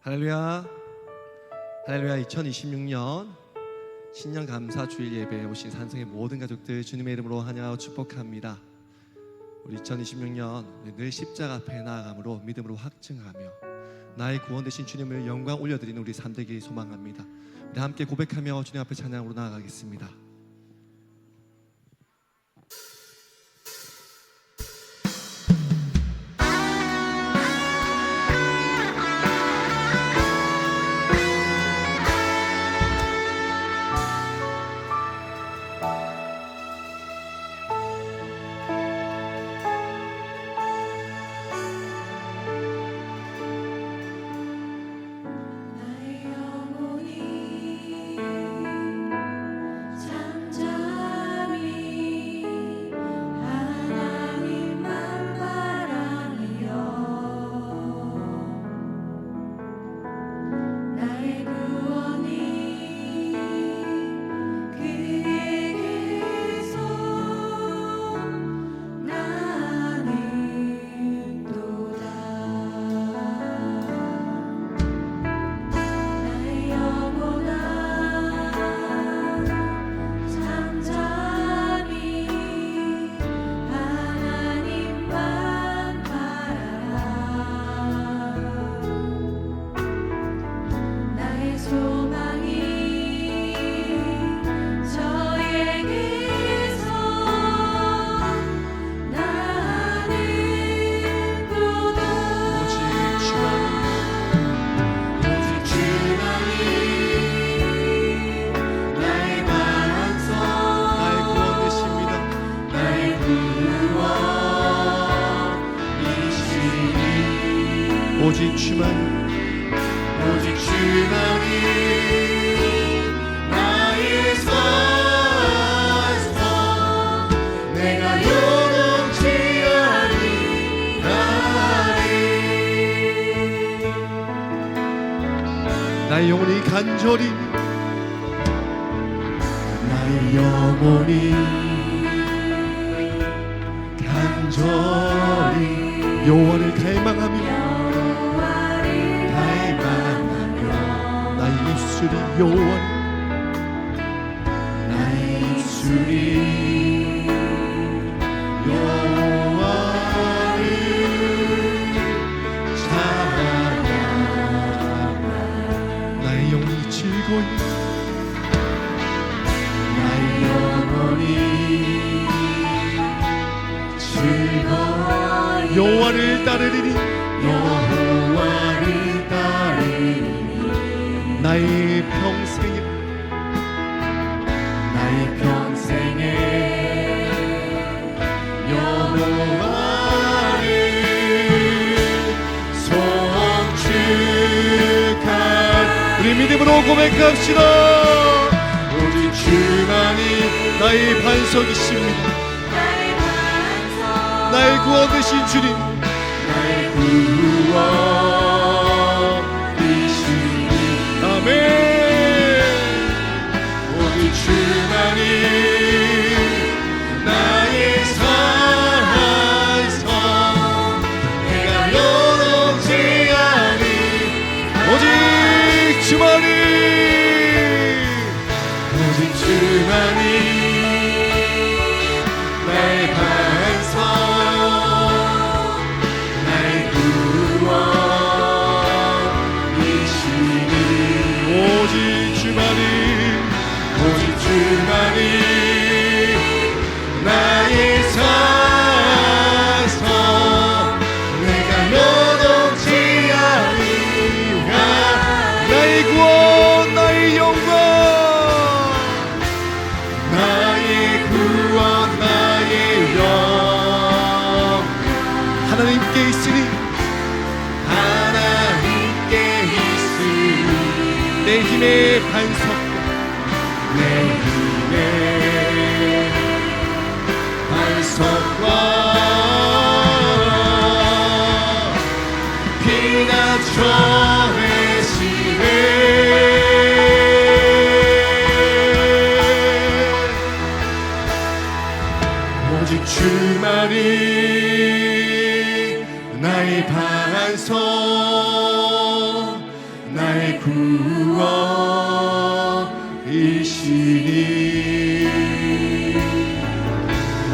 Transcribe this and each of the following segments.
할렐루야. 할렐루야. 2026년 신년 감사 주일 예배에 오신 산성의 모든 가족들 주님의 이름으로 환영하고 축복합니다. 우리 2026년 늘 십자가 앞에 나아감으로 믿음으로 확증하며 나의 구원 되신 주님을 영광 올려드리는 우리 삶 되기를 소망합니다. 우리 함께 고백하며 주님 앞에 찬양으로 나아가겠습니다. 오직 주만이 나의 삶 내가 요동치 아니하리. 나의 영혼이 간절히 나의 영혼이 간절히 여호와를 갈망하며 입술이 여호와를 나의 입술이 여호와를 찬양하며 나의 영혼이 즐거이 나의 영혼이 즐거이 여호와를 따르리니 여호와를 따르리니 나의 평생에 여호와를 송축할 우리 믿음으로 고백합시다. 오직 주만이 나의 반석이십니다. 나의 구원 되신 주님 나의 구원 오직 주만이 나의 살아서 내가 요동치 아니 오직 주만이 나의 반석 나의 구원이시니 오직 주만이 나의 사서 내가 요동치 아니하 나의 구원 나의 영광 나의 구원 나의 영광 하나님께 있으니 내 힘의 반석 내 힘의 반석과 피나쳐 회심해 오직 주만이 나의 반석 나의 구원이시니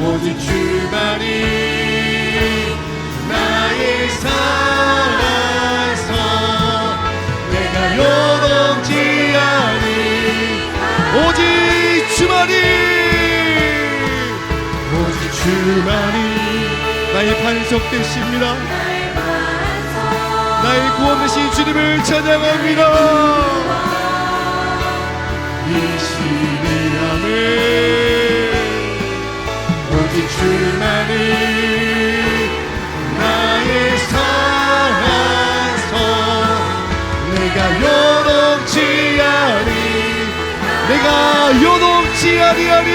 오직 주만이 나의 살아서 내가 요동치 아니 오직 주만이 나의 반석 되십니다. 나의 구원 되신 주님을 찬양합니다. 이시니 아멘 오직 주만이 나의 살아서 내가 요동치 아니 내가 요동치 아니하니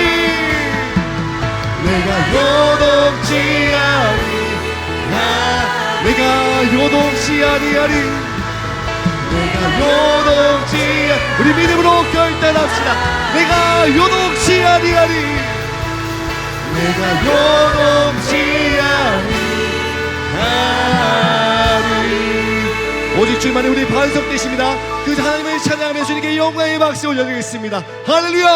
내가 요동치 아니 내가 요동치 아니하니 내가 요동치 우리 믿음으로 결단합시다. 내가 요동치 아니하니 내가 요동치 아니하니 오직 주만이 우리 반석 되십니다. 그 하나님을 찬양하며 주님께 영광의 박수 올려드리겠습니다. 할렐루야.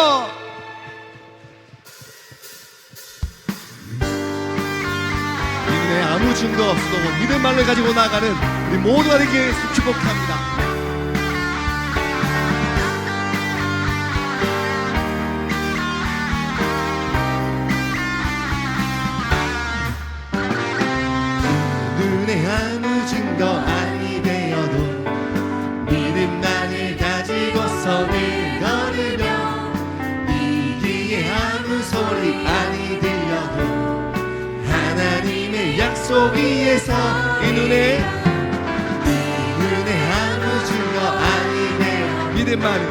아무 증거 없어도 믿음만을 가지고 나가는 우리 모두가 되기를 축복합니다. 눈에 아무 증거 아니 되어도 믿음만을 가지고서는 걸으며 이기에 아무 소리 아니 들려도 하나님의 약속 위에서 이 눈에 아무 증거 아니네요. 믿음만을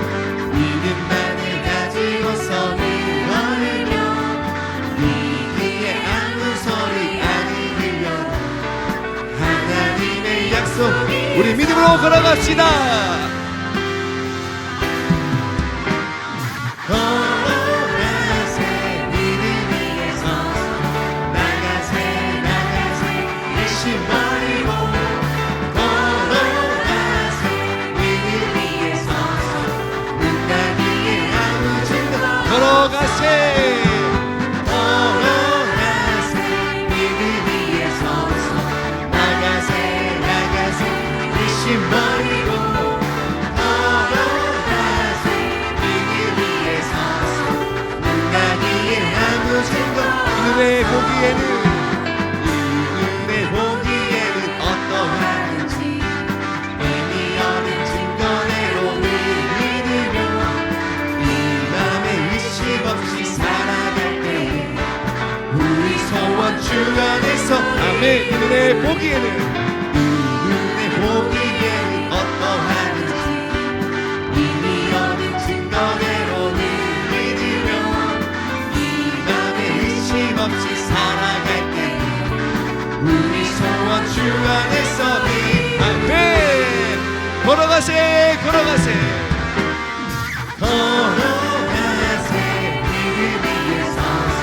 가지고서는 걸으며 이기에 아무 소리 아니 들려도 하나님의 약속 우리 믿음으로 걸어갑시다. 눈에 보기에는 어떠한지 이미 얻은 증거대로 믿으며 이 맘에 의심 없이 살아갈 때 우리 소원 주 안에서 아멘. 눈에 보기에는 어떠한지 이미 얻은 증거대로 믿으며 이 맘에 의심 없이 살아갈 때 우리 소원 주 안에서 아멘. 걸어가세 걸어가세 믿음 위에 서서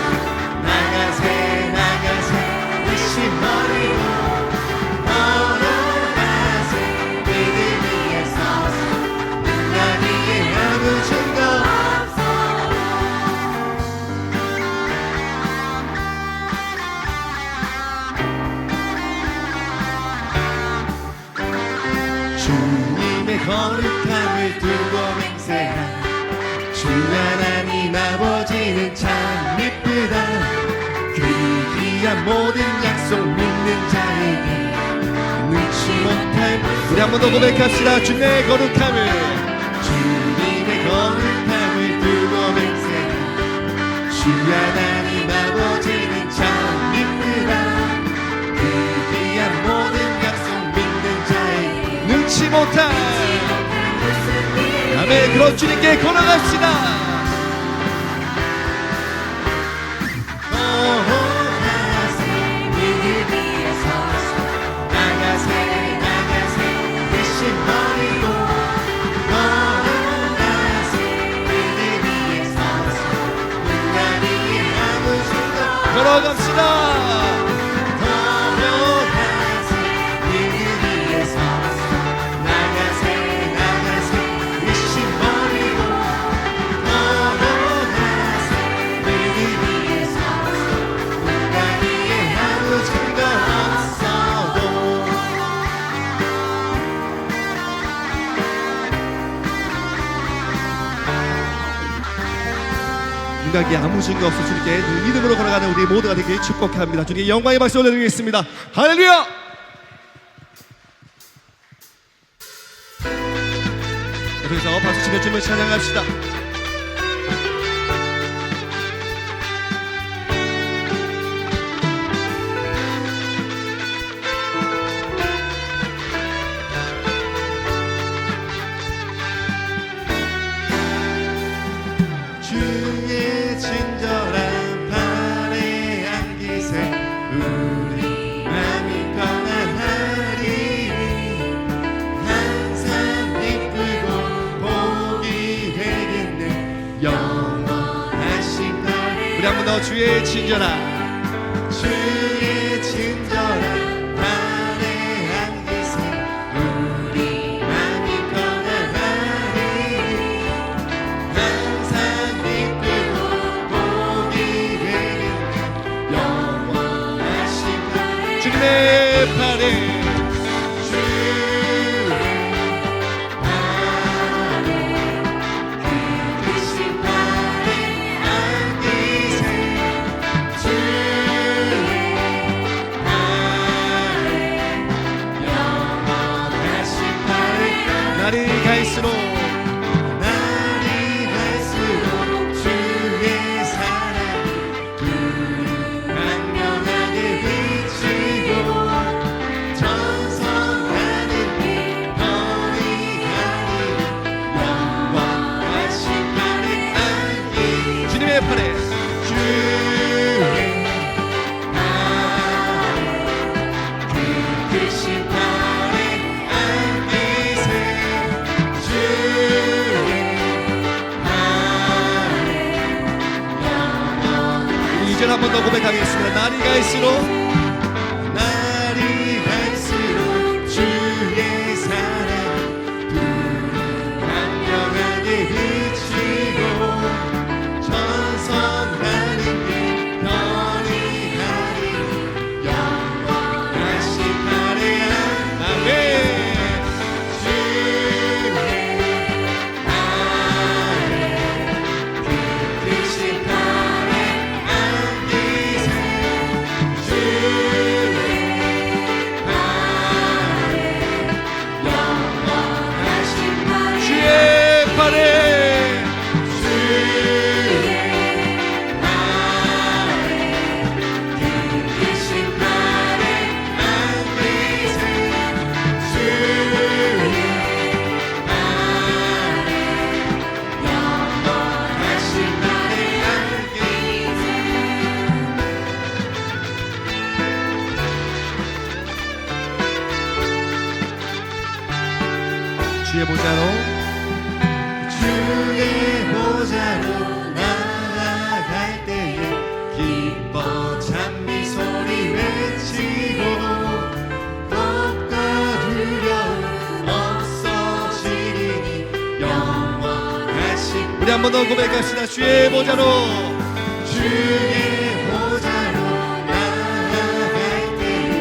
나가세 의심 버리고 걸어가세 믿음 위에 서서 나기에 아무 증거 주님의 거룩함을 두고 맹세한 주 하나님 아버지는 참 이쁘다. 그 귀한 모든 약속 믿는 자에게 눈치 못할 우리 한 번 더 고백합시다. 주님의 거룩함을 두고 맹세한 주 하나님 아버지는 참 이쁘다. 그 귀한 모든 약속 믿는 자에게 눈치 못할 아멘. 그런 주님께 걸어갑시다. 걸어갑시다. 걸어가세 길 위에 서서 나가세 감각이 아무 증거 없어 주님께 늘 믿음으로 걸어가는 우리 모두가 되길 축복합니다. 주님께 영광의 박수 올려드리겠습니다. 할렐루야! 그래서 박수 치며 주님을 찬양합시다. 주의 친절한 발에 안기세 우리 마음이 평안하리 항상 기쁘고 복이 되겠네 영원하신 날 우리 한 번 더 주의 친절한 발에 안기세 우리 마음이 평안하리 항상 기쁘고 복이 되겠네 영원하신 날 주님의 팔에 날이 갈수록 주의 사랑이 강력하게 비치고 전성하는 별이 가리 영원하신 날에 안기 주님의 팔에 크신 팔에 안기세 이제 한 번 더 고백하겠습니다. 날이 갈수록 주의 사랑 강력하게 비치고 전성하는 게 별이 가리 영원하신 날에 아멘 크신 팔에 안기세 주의 팔에 크신 팔에 안기세 영원하신 날에 안기세 주의 보좌로 나아갈 때에 기뻐 찬미 소리 외치고 겁과 두려움 없어지리니 영원하신 우리 한 번 더 고백합시다. 주의 보좌로 나아갈 때에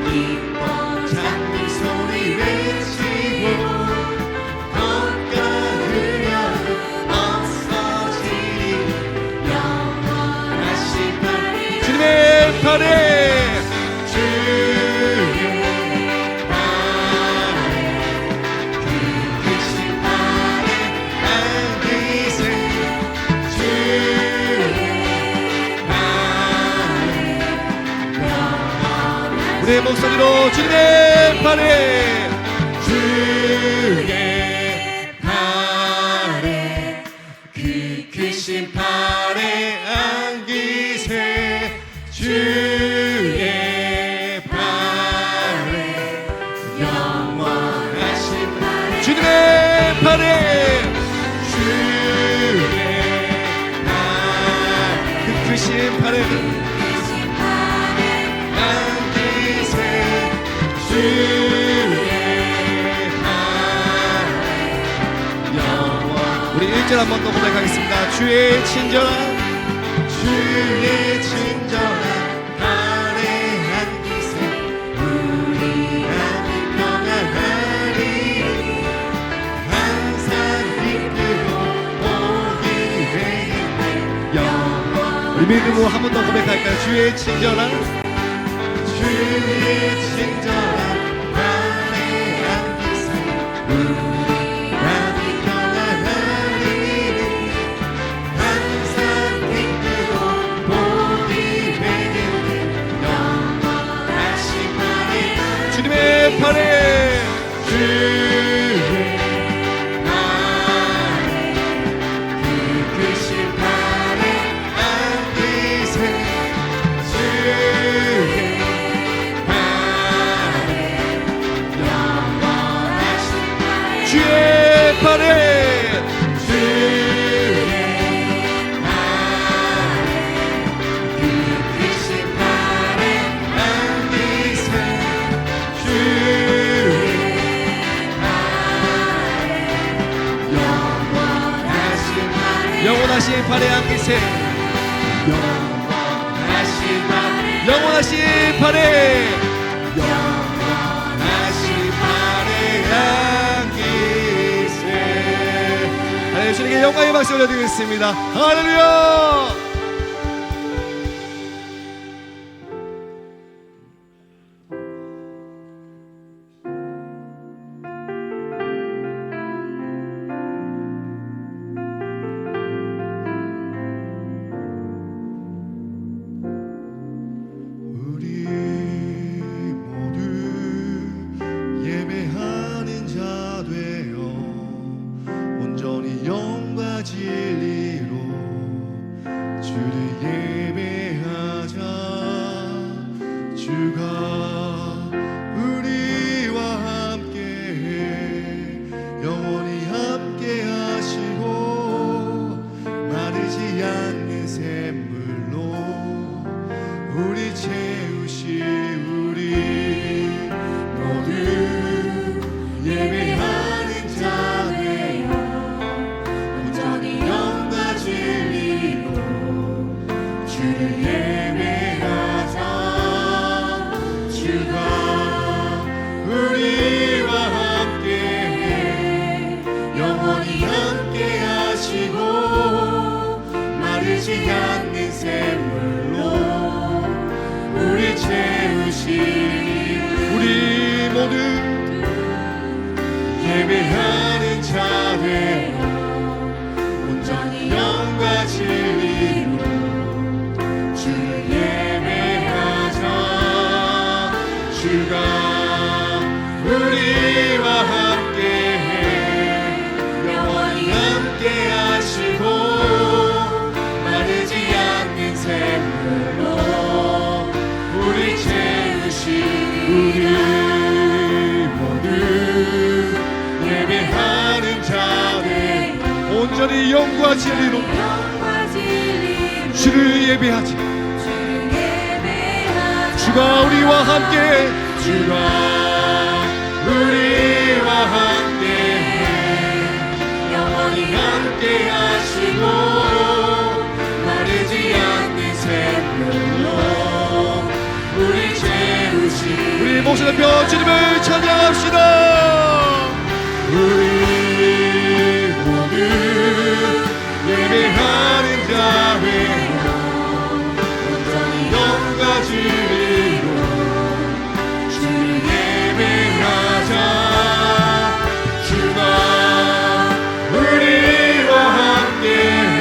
기뻐 찬미 소리 외치고 주의 팔에 크신 팔에 안기세 우리의 목소리로 주님의 팔에 크신 팔에 안기세 주의 팔에 영원하신 팔에 주님의 팔에 크신 팔에 안기세 주의 팔에 영원 우리 1절 한 번 더 고백하겠습니다. 주의 친절한 발에 안기세 우리 마음이 평안하리 항상 기쁘고 복이 되겠네 믿음으로 한 번 더 고백할까요? 주의 친절한 마음의 안기세 우리가 평안하리니 항상 기쁘고 복이 되기를 영원하신 날에 주님의 팔에 주의 팔에 그 크신 팔에 안기세 주의 팔에 영원하신 날에 주의 팔에 그 크신 팔에 안기세 영원하신 팔에 안기세 영원하신 팔에 영원하신 팔에 안기세 하나님 주님께 영광의 박수 올려드리겠습니다. 할렐루야. 진리로 주를 예배하자. 주가 우리와 함께해 영원히 함께하시고 마르지 않는 샘물로 우리 채우시. 우리 모두 예배하는 자 않는 샘물로 우리 채우시니. 우리 모두 예배하는 자 되어 온전히 영과 진리로 주를 예배하자. 주가 우리와 함께해 영원히 함께하시고 우리 채우시. 우리 모두 예배하는 자들 온전히 영과 진리로 주를 예배하지. 주가 우리와 함께 주가 우리와 함께 영원히 함께 하시고 마르지 않는 샘물로 우리 채우시. 우리 목소리 높여 주님을 찬양합시다. 우리 모두 예배하는 자 되어 온전히 영과 진리로 주를 예배하자. 주가 우리와 함께해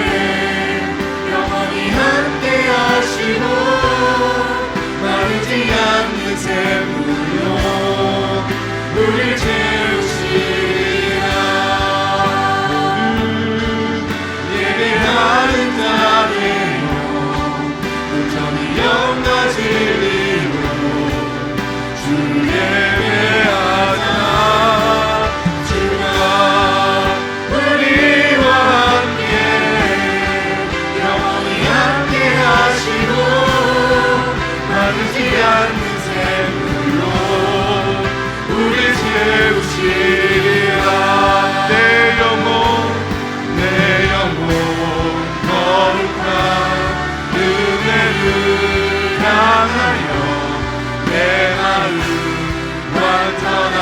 영원히 함께 하시고 마르지 않는 샘물로 우리 채우시라. 모두 예배하는 자 되어 온전히 영과 진리로 주를 예배하자. 주가 우리와 함께 영원히 함께 하시고 마르지 않는 샘물로 우리 채우시리라. 내 영혼 거룩한 은혜를 향하여 내 마음 완전한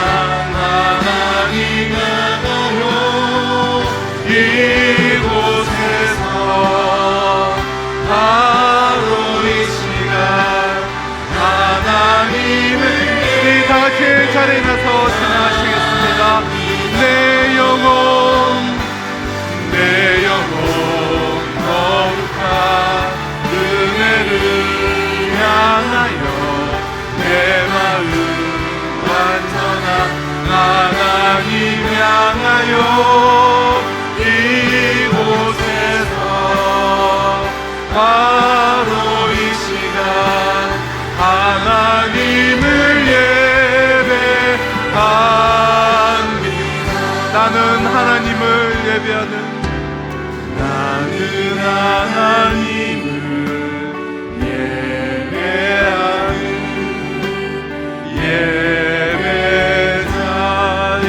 하나님 향하여 이곳에서 자리에 나서 찬양하시겠습니다. 내 영혼 거룩한 은혜를 향하여 내 마음 완전한 하나님 향하여 이곳에서 바로 이 시간 하나님을 예배합니다. 나는 하나님을 예배하는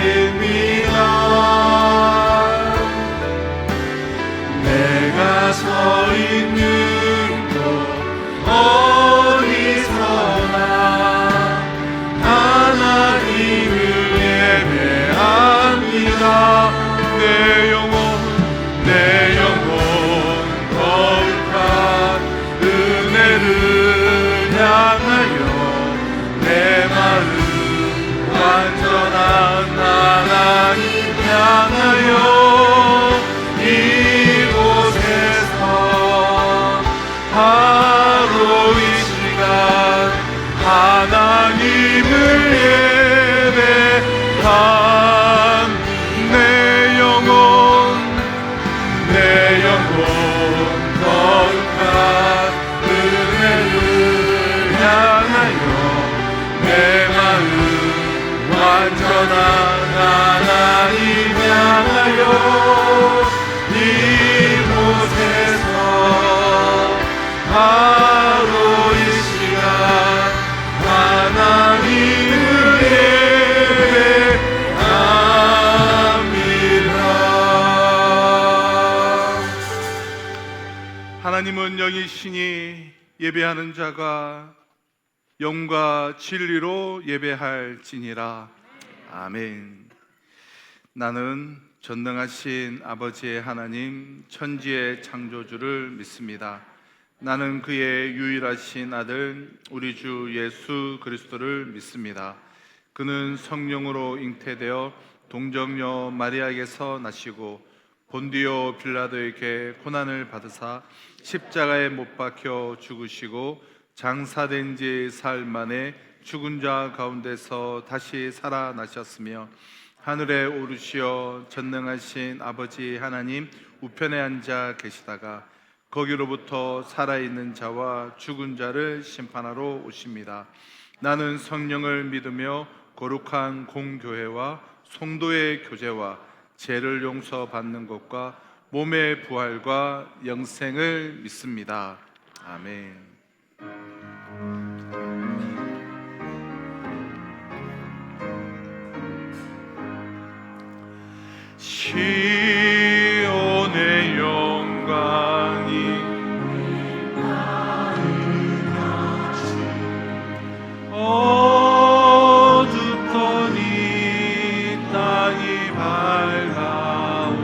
예배자입니다. 내가 서 있는 곳 어디서나 하나님을 예배합니다. 내 영혼 거룩한 은혜를 향하여 내 마음 완전한 하나님 향하여 이곳에서 바로 이 시간 하나님을 예배합니다. 내 영혼 거룩한 은혜를 향하여 내 마음 완전한 하나님 향하여 이곳에서 바로 이 시간 하나님을 하나님은 영이시니 예배하는 자가 영과 진리로 예배할지니라. 아멘. 나는 전능하신 아버지의 하나님 천지의 창조주를 믿습니다. 나는 그의 유일하신 아들 우리 주 예수 그리스도를 믿습니다. 그는 성령으로 잉태되어 동정녀 마리아에게서 나시고 본디오 빌라도에게 고난을 받으사 십자가에 못 박혀 죽으시고 장사된 지 사흘 만에 죽은 자 가운데서 다시 살아나셨으며 하늘에 오르시어 전능하신 아버지 하나님 우편에 앉아 계시다가 거기로부터 살아있는 자와 죽은 자를 심판하러 오십니다. 나는 성령을 믿으며 거룩한 공교회와 성도의 교제와 죄를 용서받는 것과 몸의 부활과 영생을 믿습니다. 아멘. 시온의 영광이 어둡더니 땅이 밝아오네.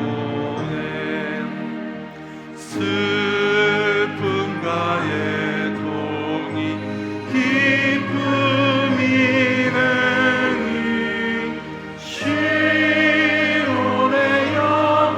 슬픔과 애통이 기쁨이 되니 시온의 영광이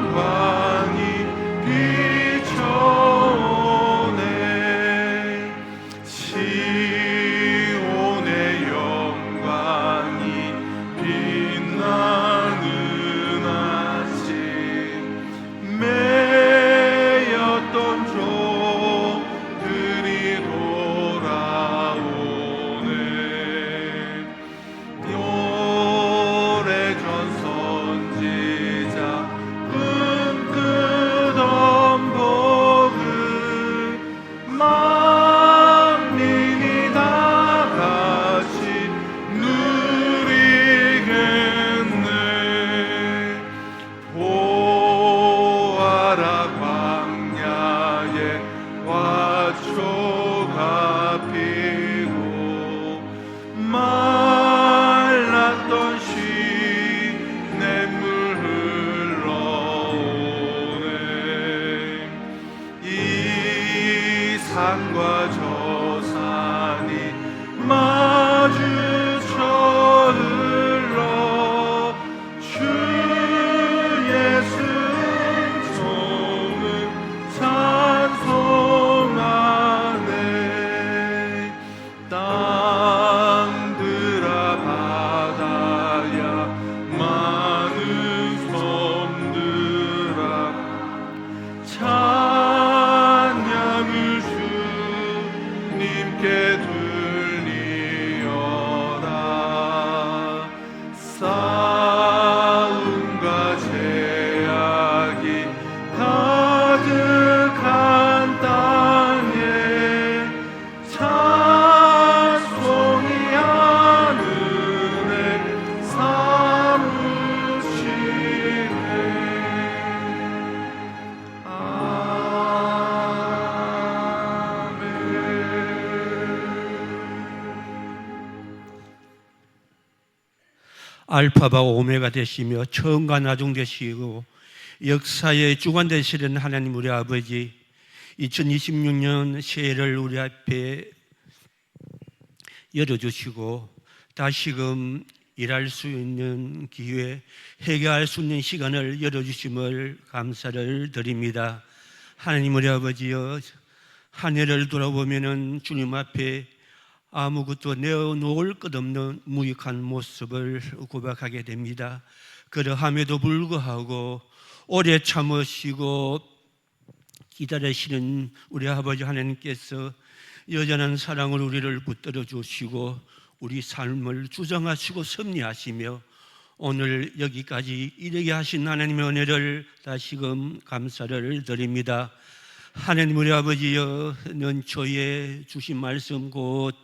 알파바 오메가 되시며 처음과 나중 되시고 역사의 주관 되시는 하나님 우리 아버지, 2026년 새해를 우리 앞에 열어주시고 다시금 일할 수 있는 기회, 회개할 수 있는 시간을 열어주심을 감사를 드립니다. 하나님 우리 아버지여, 한 해를 돌아보면 주님 앞에 아무것도 내어놓을 것 없는 무익한 모습을 고백하게 됩니다. 그러함에도 불구하고 오래 참으시고 기다리시는 우리 아버지 하나님께서 여전한 사랑으로 우리를 붙들어 주시고 우리 삶을 주장하시고 섭리하시며 오늘 여기까지 이르게 하신 하나님의 은혜를 다시금 감사를 드립니다. 하나님 우리 아버지여, 연초에 주신 말씀 곧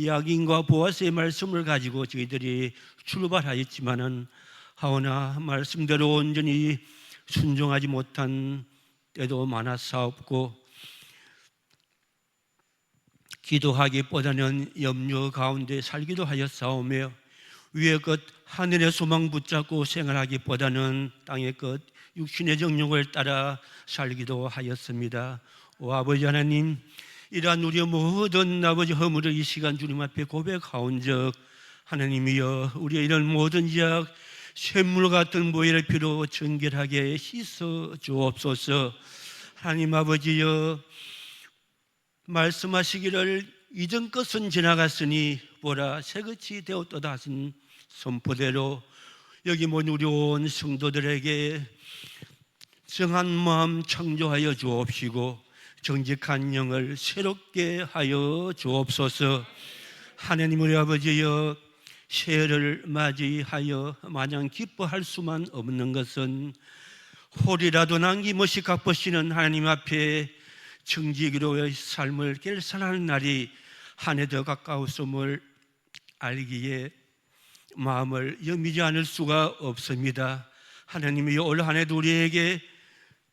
야긴과 보아스의 말씀을 가지고 저희들이 출발하였지만은 하오나 말씀대로 온전히 순종하지 못한 때도 많았사옵고 기도하기보다는 염려 가운데 살기도 하였사오며 위의 것 하늘의 소망 붙잡고 생활하기보다는 땅의 것 육신의 정욕을 따라 살기도 하였습니다. 오 아버지 하나님, 이러한 우리의 모든 아버지 허물을 이 시간 주님 앞에 고백하온즉 하나님이여, 우리의 이런 모든 죄악 샘물 같은 보혈의 피로 정결하게 씻어 주옵소서. 하나님 아버지여, 말씀하시기를 이전 것은 지나갔으니 보라 새것이 되었도다 하신 선포대로 여기 모인 우리 온 성도들에게 정한 마음 창조하여 주옵시고 정직한 영을 새롭게 하여 주옵소서. 하나님 우리 아버지여, 새해를 맞이하여 마냥 기뻐할 수만 없는 것은 홀이라도 남김없이 갚으시는 하나님 앞에 정직으로의 삶을 결산하는 날이 한 해 더 가까웠음을 알기에 마음을 여미지 않을 수가 없습니다. 하나님이 올 한 해도 우리에게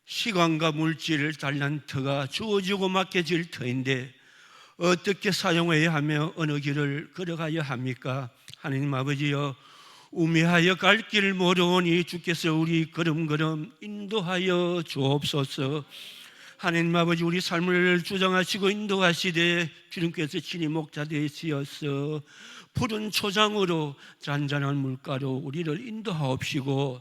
시간과 물질 달란트가 주어지고 맡겨질 터인데 어떻게 사용해야 하며 어느 길을 걸어가야 합니까? 하나님 아버지여, 우매하여 갈 길 모르오니 주께서 우리 걸음걸음 인도하여 주옵소서. 하나님 아버지, 우리 삶을 주장하시고 인도하시되 주님께서 친히 목자 되시어서 푸른 초장으로 잔잔한 물가로 우리를 인도하옵시고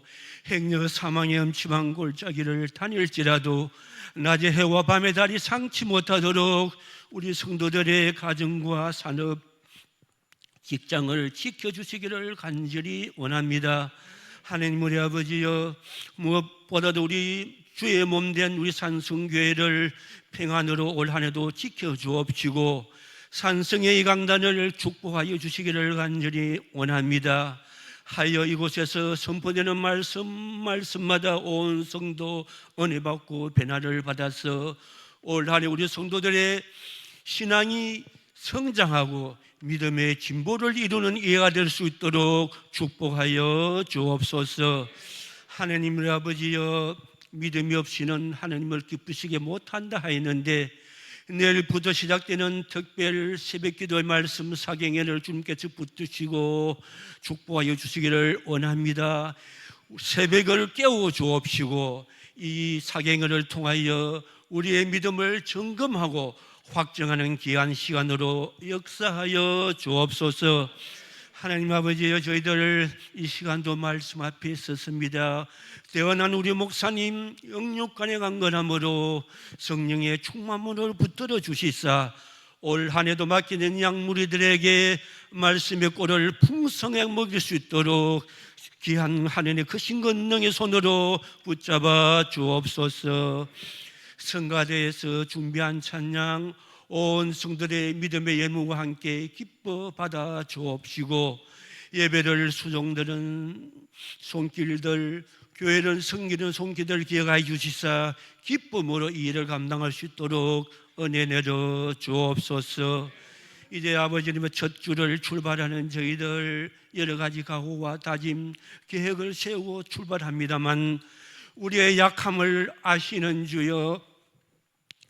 행여 사망의 음침한 골짜기를 다닐지라도 낮에 해와 밤의 달이 상치 못하도록 우리 성도들의 가정과 산업, 직장을 지켜주시기를 간절히 원합니다. 하나님 우리 아버지여, 무엇보다도 우리 주의 몸된 우리 산성교회를 평안으로 올 한 해도 지켜주옵시고 산성의 이 강단을 축복하여 주시기를 간절히 원합니다. 하여 이곳에서 선포되는 말씀마다 온 성도 은혜 받고 변화를 받아서 올 한 해 우리 성도들의 신앙이 성장하고 믿음의 진보를 이루는 이해가 될 수 있도록 축복하여 주옵소서. 하나님 우리 아버지여, 믿음이 없이는 하나님을 기쁘시게 못한다 하였는데 내일부터 시작되는 특별 새벽기도의 말씀 사경회를 주님께서 붙드시고 축복하여 주시기를 원합니다. 새벽을 깨워 주옵시고 이 사경회를 통하여 우리의 믿음을 점검하고 확정하는 귀한 시간으로 역사하여 주옵소서. 하나님 아버지여, 저희들 이 시간도 말씀 앞에 섰습니다. 대원한 우리 목사님 영육간의 강건함으로 성령의 충만함으로 붙들어 주시사 올 한 해도 맡기는 양무리들에게 말씀의 꼴을 풍성하게 먹일 수 있도록 귀한 하나님의 크신 권능의 손으로 붙잡아 주옵소서. 성가대에서 준비한 찬양 온 성도들의 믿음의 예물과 함께 기뻐 받아 주옵시고 예배를 수종들은 손길들, 교회를 섬기는 손길들 기억하여 주시사 기쁨으로 이 일을 감당할 수 있도록 은혜 내려 주옵소서. 이제 아버지님의 첫 주를 출발하는 저희들 여러 가지 각오와 다짐, 계획을 세우고 출발합니다만 우리의 약함을 아시는 주여,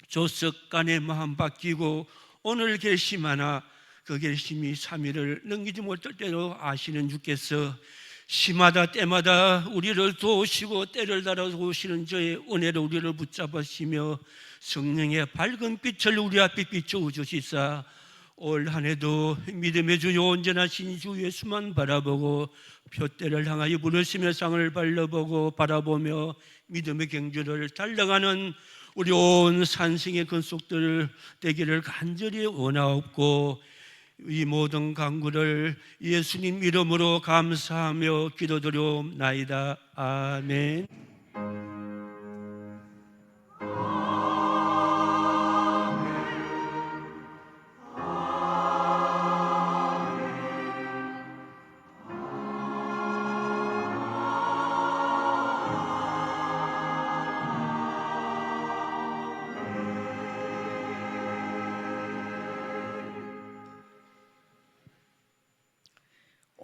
조석간의 마음 바뀌고 오늘 결심하나 그 결심이 3일을 넘기지 못할 때로 아시는 주께서 시마다 때마다 우리를 도우시고 때를 달아 도우시는 저의 은혜로 우리를 붙잡으시며 성령의 밝은 빛을 우리 앞에 비추어 주시사 올 한해도 믿음의 주요 온전하신 주 예수만 바라보고 표대를 향하여 부르시며 상을 발라보고 바라보며 믿음의 경주를 달려가는 우리 온 산성의 근속들 되기를 간절히 원하옵고 이 모든 간구를 예수님 이름으로 감사하며 기도드리옵나이다. 아멘.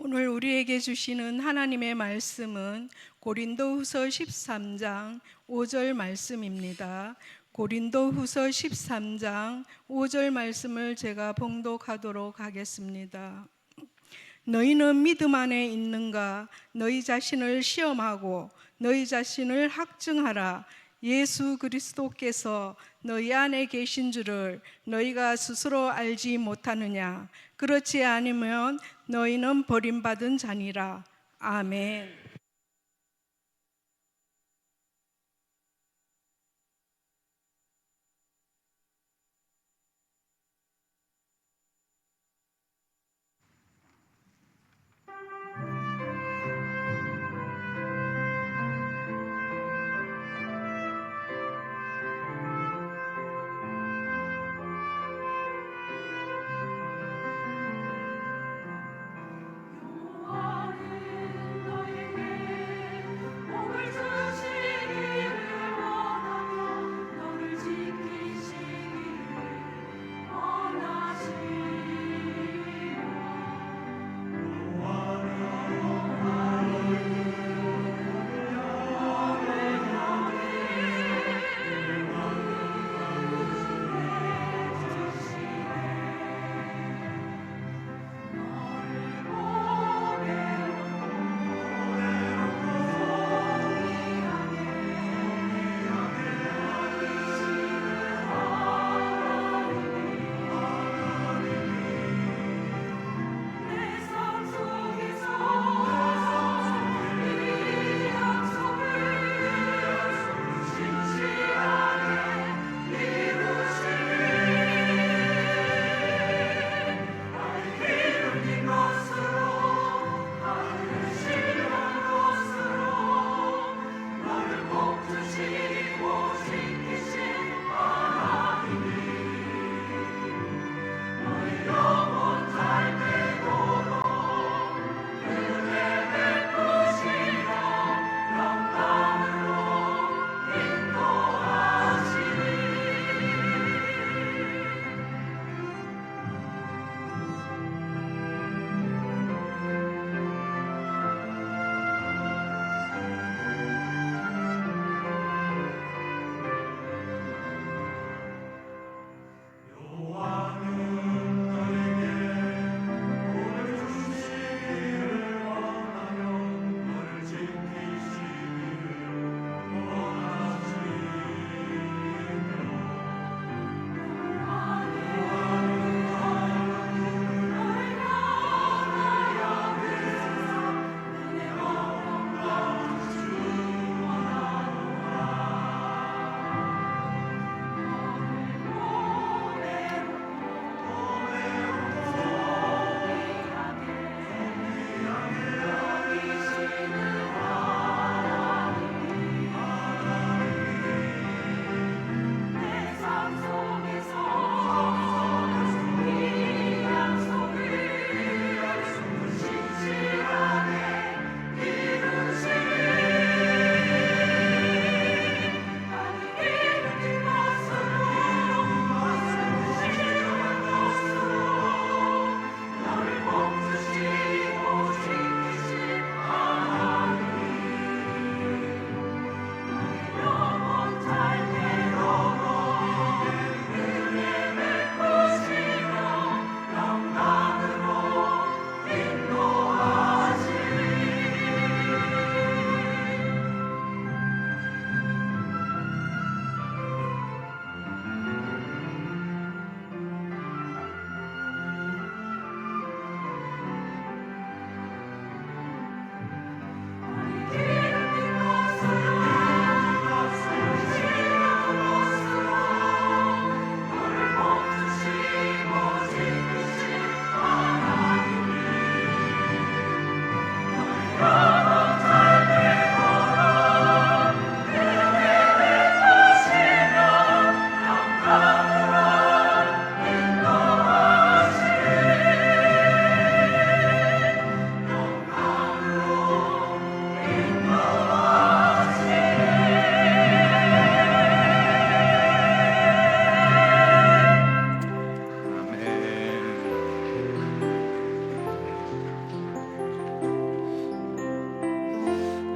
오늘 우리에게 주시는 하나님의 말씀은 고린도후서 13장 5절 말씀입니다. 고린도후서 13장 5절 말씀을 제가 봉독하도록 하겠습니다. 너희는 믿음 안에 있는가? 너희 자신을 시험하고 너희 자신을 학증하라. 예수 그리스도께서 너희 안에 계신 줄을 너희가 스스로 알지 못하느냐? 그렇지 않으면 너희는 버림받은 자니라. 아멘. 너에게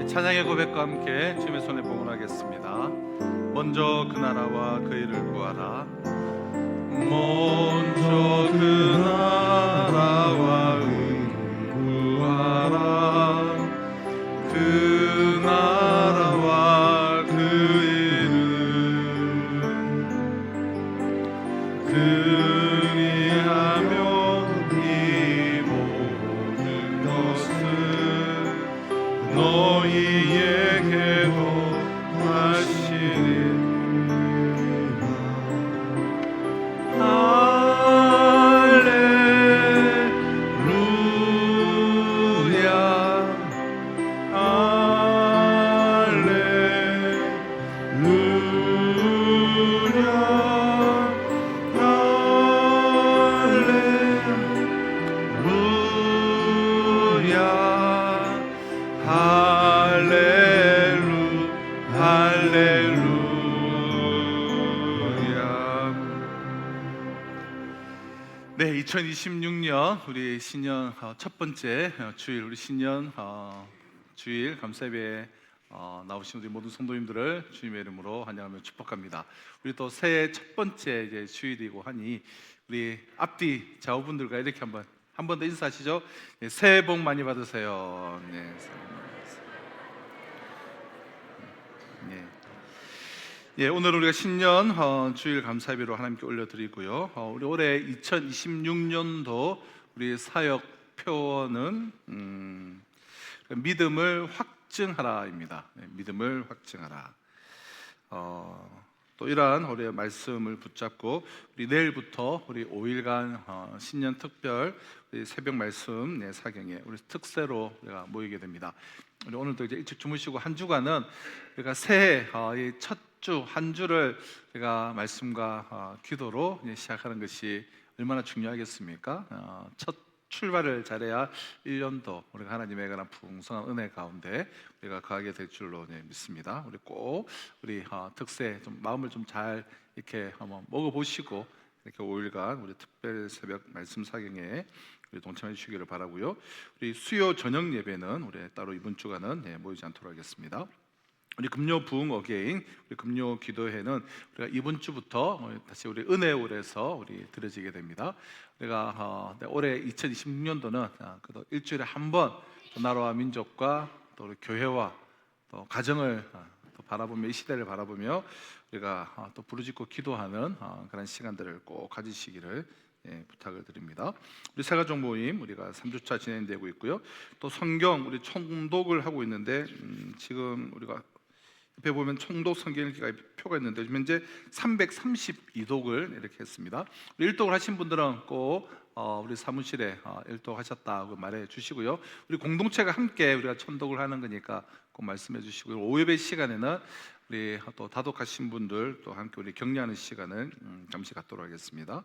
찬양의 고백과 함께 주님의 손에 봉헌하겠습니다. 먼저 그 나라와 그 일을 구하라. 먼저 그 나라와 의를 구하라. 그 나라와 그 일을 그리하면 이 모든 것은 너희에게도 하시리라. 네, 2026년 우리 신년 첫 번째 주일, 우리 신년 주일 감사예배에 나오신 우리 모든 성도님들을 주님의 이름으로 환영하며 축복합니다. 우리 또 새해 첫 번째 이제 주일이고 하니 우리 앞뒤 좌우분들과 이렇게 한 번 더 인사하시죠. 네, 새해 복 많이 받으세요. 네, 새해 복 많이 받으세요. 네. 예, 오늘 우리가 신년 주일 감사예배로 하나님께 올려드리고요. 우리 올해 2026년도 우리 사역 표어는 믿음을 확증하라입니다. 네, 믿음을 확증하라. 또 이러한 우리의 말씀을 붙잡고 우리 내일부터 우리 5일간 신년 특별 우리 새벽 말씀 사경에 우리 특세로 우리가 모이게 됩니다. 우리 오늘도 이제 일찍 주무시고 한 주간은 우리가 새해 첫 주 한 주를 우리가 말씀과 기도로 시작하는 것이 얼마나 중요하겠습니까? 첫 출발을 잘해야 1년도 우리가 하나님의 관한 풍성한 은혜 가운데 우리가 거하게 될 줄로 믿습니다. 우리 꼭 우리 특세 좀 마음을 좀 잘 이렇게 한번 먹어보시고 이렇게 5일간 우리 특별 새벽 말씀 사경에 우리 동참해 주시기를 바라고요. 우리 수요 저녁 예배는 우리 따로 이번 주간은 모이지 않도록 하겠습니다. 우리 금요 부흥 어게인 우리 금요 기도회는 우리가 이번 주부터 다시 우리 은혜홀에서 우리 드려지게 됩니다. 우리가 올해 2026년도는 그래도 일주일에 한 번 나라와 민족과 또 우리 교회와 또 가정을 또 바라보며 이 시대를 바라보며 우리가 또 부르짖고 기도하는 그런 시간들을 꼭 가지시기를 부탁을 드립니다. 우리 새가족 모임 우리가 3주차 진행되고 있고요. 또 성경 우리 총독을 하고 있는데 지금 우리가 옆에 보면 총독 성경 읽기가 표가 있는데 현재 332독을 이렇게 했습니다. 우리 1독을 하신 분들은 꼭 우리 사무실에 1독 하셨다고 말해 주시고요. 우리 공동체가 함께 우리가 천독을 하는 거니까 꼭 말씀해 주시고요. 오예배 시간에는 우리 또 다독하신 분들 또 함께 우리 격려하는 시간을 잠시 갖도록 하겠습니다.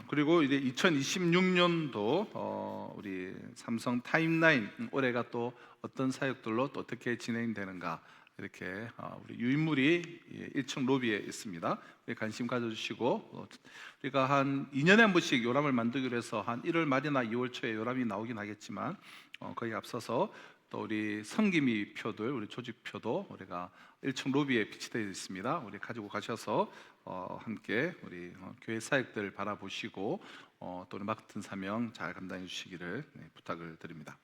그리고 이제 2026년도 우리 삼성 타임라인 올해가 또 어떤 사역들로 또 어떻게 진행되는가 이렇게 우리 유인물이 1층 로비에 있습니다. 관심 가져주시고 우리가 한 2년에 한 번씩 요람을 만들기로 해서 한 1월 말이나 2월 초에 요람이 나오긴 하겠지만 거기에 앞서서 또 우리 성기미 표들 우리 조직표도 우리가 1층 로비에 비치되어 있습니다. 우리 가지고 가셔서 함께 우리 교회 사역들 바라보시고 또 우리 맡은 사명 잘 감당해 주시기를 부탁을 드립니다.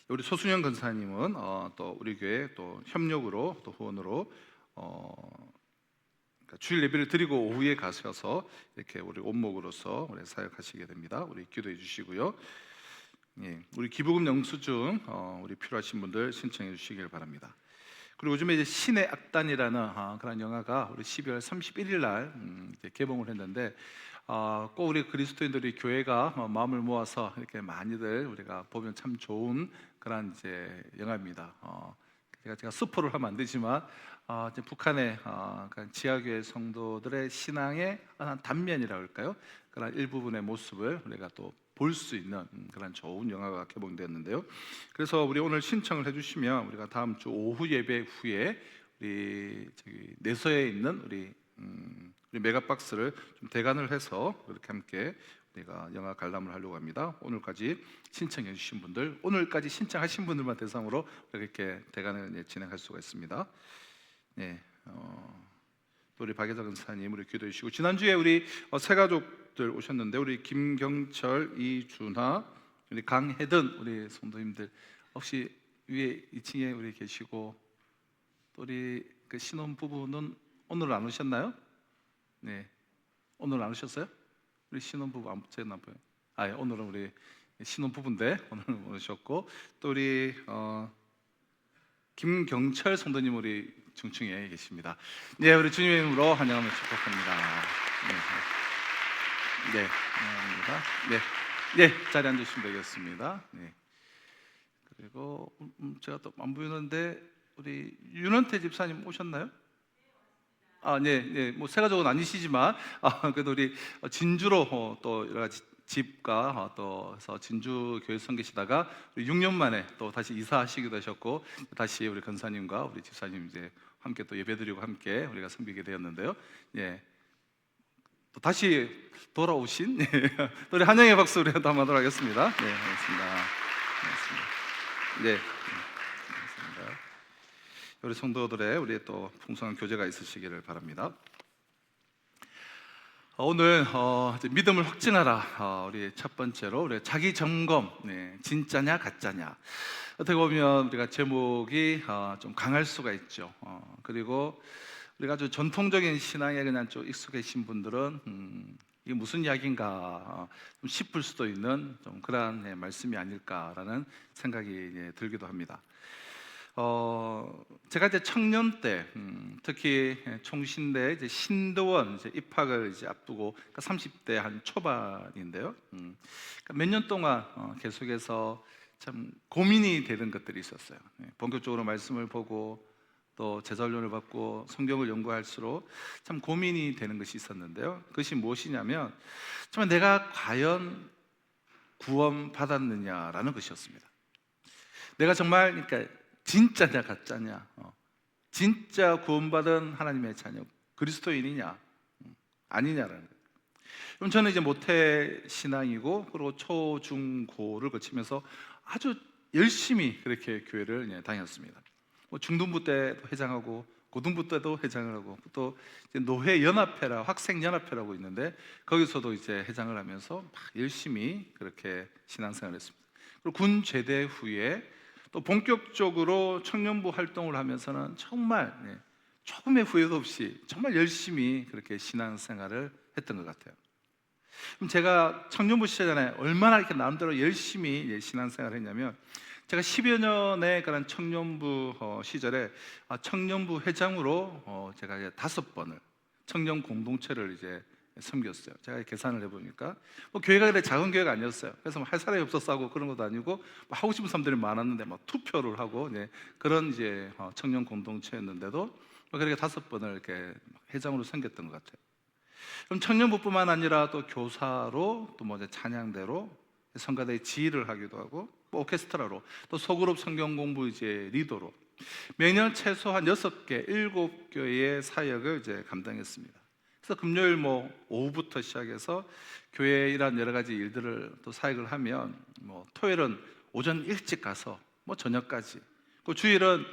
우리 소순영 권사님은 또 우리 교회 또 협력으로 또 후원으로 그러니까 주일 예배를 드리고 오후에 가셔서 이렇게 우리 온목으로서 우리 사역하시게 됩니다. 우리 기도해 주시고요. 예, 우리 기부금 영수증 우리 필요하신 분들 신청해 주시길 바랍니다. 그리고 요즘에 이제 신의 악단이라는 그런 영화가 우리 12월 31일 날 개봉을 했는데 꼭 우리 그리스도인들이 교회가 마음을 모아서 이렇게 많이들 우리가 보면 참 좋은 그런 이제 영화입니다. 제가 스포를 하면 안 되지만 이제 북한의 그런 지하교회 성도들의 신앙의 한 단면이라고 할까요? 그런 일부분의 모습을 우리가 또 볼 수 있는 그런 좋은 영화가 개봉되었는데요. 그래서 우리 오늘 신청을 해주시면 우리가 다음 주 오후 예배 후에 우리 저기 내서에 있는 우리 메가박스를 좀 대관을 해서 이렇게 함께 우리가 영화 관람을 하려고 합니다. 오늘까지 신청해 주신 분들, 오늘까지 신청하신 분들만 대상으로 이렇게 대관을 진행할 수가 있습니다. 네, 또 우리 박예자 권사님 우리 기도해 주시고, 지난주에 우리 세 가족들 오셨는데 우리 김경철, 이준하, 우리 강혜든 우리 성도님들 혹시 위에 2층에 우리 계시고, 또 우리 그 신혼 부부는 오늘 안 오셨나요? 네, 오늘 안 오셨어요? 우리 신혼 부부 안 보여요? 예, 오늘은 우리 신혼 부부인데 오늘 오셨고, 또 우리 김경철 성도님 우리 중층에 계십니다. 네, 우리 주님의 이름으로 환영하며 축복합니다. 네, 환영합니다. 네, 자리 앉으시면 되겠습니다. 네. 그리고 제가 또 안 보이는데 우리 윤원태 집사님 오셨나요? 네, 뭐 세 가족은 아니시지만 그래도 우리 진주로 또 여러 가지 집과 또 해서 진주 교회 섬기시다가 6년 만에 또 다시 이사하시기도 하셨고, 다시 우리 권사님과 우리 집사님 이제 함께 또 예배드리고 함께 우리가 섬기게 되었는데요. 예, 또 다시 돌아오신 또 우리 한영의 박수 우리가 또 한번 하도록 하겠습니다. 네, 반갑습니다. 네, 반갑습니다. 우리 성도들의 우리 또 풍성한 교제가 있으시기를 바랍니다. 오늘 이제 믿음을 확증하라. 우리 첫 번째로 우리 자기 점검, 진짜냐 가짜냐. 어떻게 보면 우리가 제목이 좀 강할 수가 있죠. 그리고 우리가 아주 전통적인 신앙에 그냥 좀 익숙해진 분들은 이게 무슨 이야기인가 좀 싶을 수도 있는 좀 그러한 말씀이 아닐까라는 생각이 들기도 합니다. 제가 이제 청년 때 특히 총신대 이제 신도원 이제 입학을 이제 앞두고, 그러니까 30대 한 초반인데요. 그러니까 몇 년 동안 계속해서 참 고민이 되는 것들이 있었어요. 본격적으로 말씀을 보고 또 제자훈련을 받고 성경을 연구할수록 참 고민이 되는 것이 있었는데요. 그것이 무엇이냐면 정말 내가 과연 구원 받았느냐라는 것이었습니다. 내가 정말 그러니까 진짜냐 가짜냐, 진짜 구원받은 하나님의 자녀 그리스도인이냐 아니냐라는 거예요. 그럼 저는 이제 모태 신앙이고 그리고 초, 중, 고를 거치면서 아주 열심히 그렇게 교회를 다녔습니다. 뭐 중등부 때도 회장하고 고등부 때도 회장을 하고, 또 이제 노회 연합회라 학생 연합회라고 있는데 거기서도 이제 회장을 하면서 막 열심히 그렇게 신앙생활했습니다. 그리고 군 제대 후에 또 본격적으로 청년부 활동을 하면서는 정말 조금의 후회도 없이 정말 열심히 그렇게 신앙생활을 했던 것 같아요. 그럼 제가 청년부 시절에 얼마나 이렇게 나름대로 열심히 신앙생활을 했냐면, 제가 10여 년의 그런 청년부 시절에 청년부 회장으로 제가 이제 5번을 청년 공동체를 이제 섬겼어요. 제가 계산을 해보니까 뭐 교회가 그래 작은 교회가 아니었어요. 그래서 뭐 할 사람이 없어서 하고 그런 것도 아니고 뭐 하고 싶은 사람들이 많았는데 막 투표를 하고 그런 이제 청년 공동체였는데도 뭐 그렇게 5번을 이렇게 회장으로 섬겼던 것 같아요. 그럼 청년부뿐만 아니라 또 교사로, 또 뭐 찬양대로, 성가대 지휘를 하기도 하고, 뭐 오케스트라로, 또 소그룹 성경 공부 이제 리더로 매년 최소한 6개, 7교회의 사역을 이제 감당했습니다. 그래서 금요일 뭐 오후부터 시작해서 교회에 이런 여러 가지 일들을 또 사역을 하면, 뭐 토요일은 오전 일찍 가서 뭐 저녁까지, 그 주일은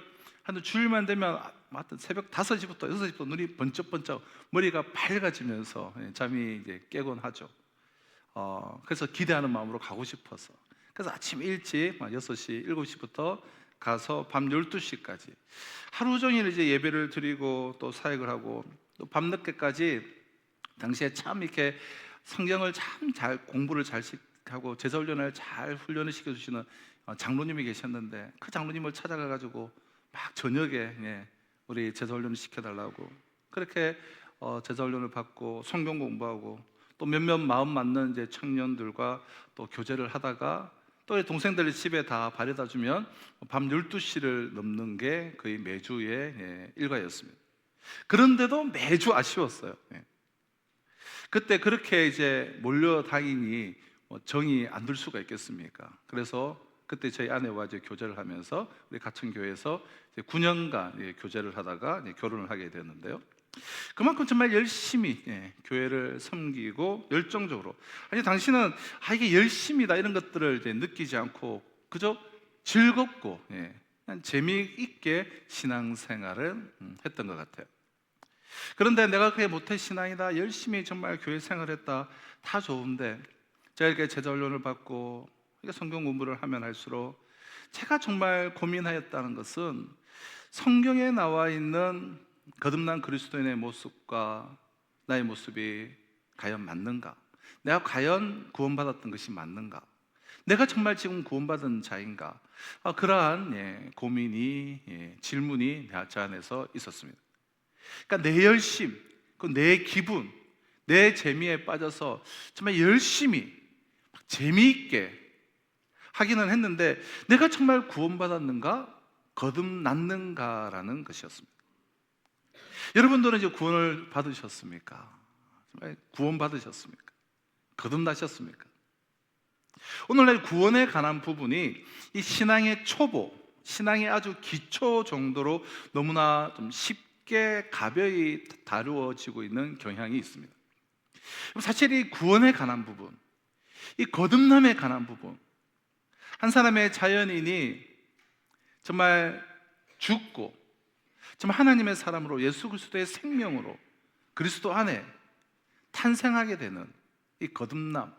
한 주일만 되면 하여튼 새벽 5시부터 6시부터 눈이 번쩍번쩍 머리가 밝아지면서 잠이 이제 깨곤 하죠. 그래서 기대하는 마음으로 가고 싶어서, 그래서 아침 일찍 6시, 7시부터 가서 밤 12시까지 하루 종일 이제 예배를 드리고 또 사역을 하고, 또 밤늦게까지 당시에 참 이렇게 성경을 참 잘 공부를 잘 하고 제자훈련을 잘 훈련을 시켜주시는 장로님이 계셨는데, 그 장로님을 찾아가가지고 막 저녁에 우리 제자훈련을 시켜달라고 그렇게 제자훈련을 받고 성경 공부하고, 또 몇몇 마음 맞는 이제 청년들과 또 교제를 하다가 또 동생들이 집에 다 바래다 주면 밤 12시를 넘는 게 거의 매주의 일과였습니다. 그런데도 매주 아쉬웠어요. 그때 그렇게 이제 몰려다니니 정이 안 들 수가 있겠습니까? 그래서 그때 저희 아내와 이제 교제를 하면서 우리 가천교회에서 이제 9년간 교제를 하다가 이제 결혼을 하게 되었는데요. 그만큼 정말 열심히 교회를 섬기고 열정적으로, 아니 당신은 이게 열심이다 이런 것들을 이제 느끼지 않고 그저 즐겁고 그냥 재미있게 신앙생활을 했던 것 같아요. 그런데 내가 그게 모태신앙이다, 열심히 정말 교회 생활했다, 다 좋은데 제가 이렇게 제자훈련을 받고 성경 공부를 하면 할수록 제가 정말 고민하였다는 것은 성경에 나와 있는 거듭난 그리스도인의 모습과 나의 모습이 과연 맞는가? 내가 과연 구원받았던 것이 맞는가? 내가 정말 지금 구원받은 자인가? 그러한 고민이, 질문이 제 안에서 있었습니다. 그러니까 내 열심, 내 기분, 내 재미에 빠져서 정말 열심히 재미있게 하기는 했는데 내가 정말 구원받았는가? 거듭났는가라는 것이었습니다. 여러분들은 이제 구원을 받으셨습니까? 정말 구원받으셨습니까? 거듭나셨습니까? 오늘날 구원에 관한 부분이 이 신앙의 초보, 신앙의 아주 기초 정도로 너무나 좀 쉽게 가벼이 다루어지고 있는 경향이 있습니다. 사실 이 구원에 관한 부분, 이 거듭남에 관한 부분, 한 사람의 자연인이 정말 죽고 정말 하나님의 사람으로 예수 그리스도의 생명으로 그리스도 안에 탄생하게 되는 이 거듭남,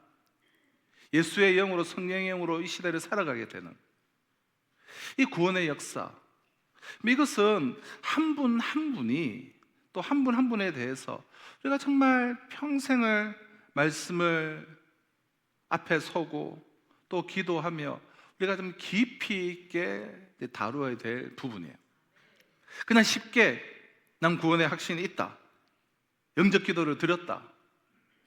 예수의 영으로, 성령의 영으로 이 시대를 살아가게 되는 이 구원의 역사, 이것은 한 분 한 분이 또 한 분 한 분에 대해서 우리가 정말 평생을 말씀을 앞에 서고 또 기도하며 우리가 좀 깊이 있게 다루어야 될 부분이에요. 그냥 쉽게 난 구원의 확신이 있다, 영접 기도를 드렸다,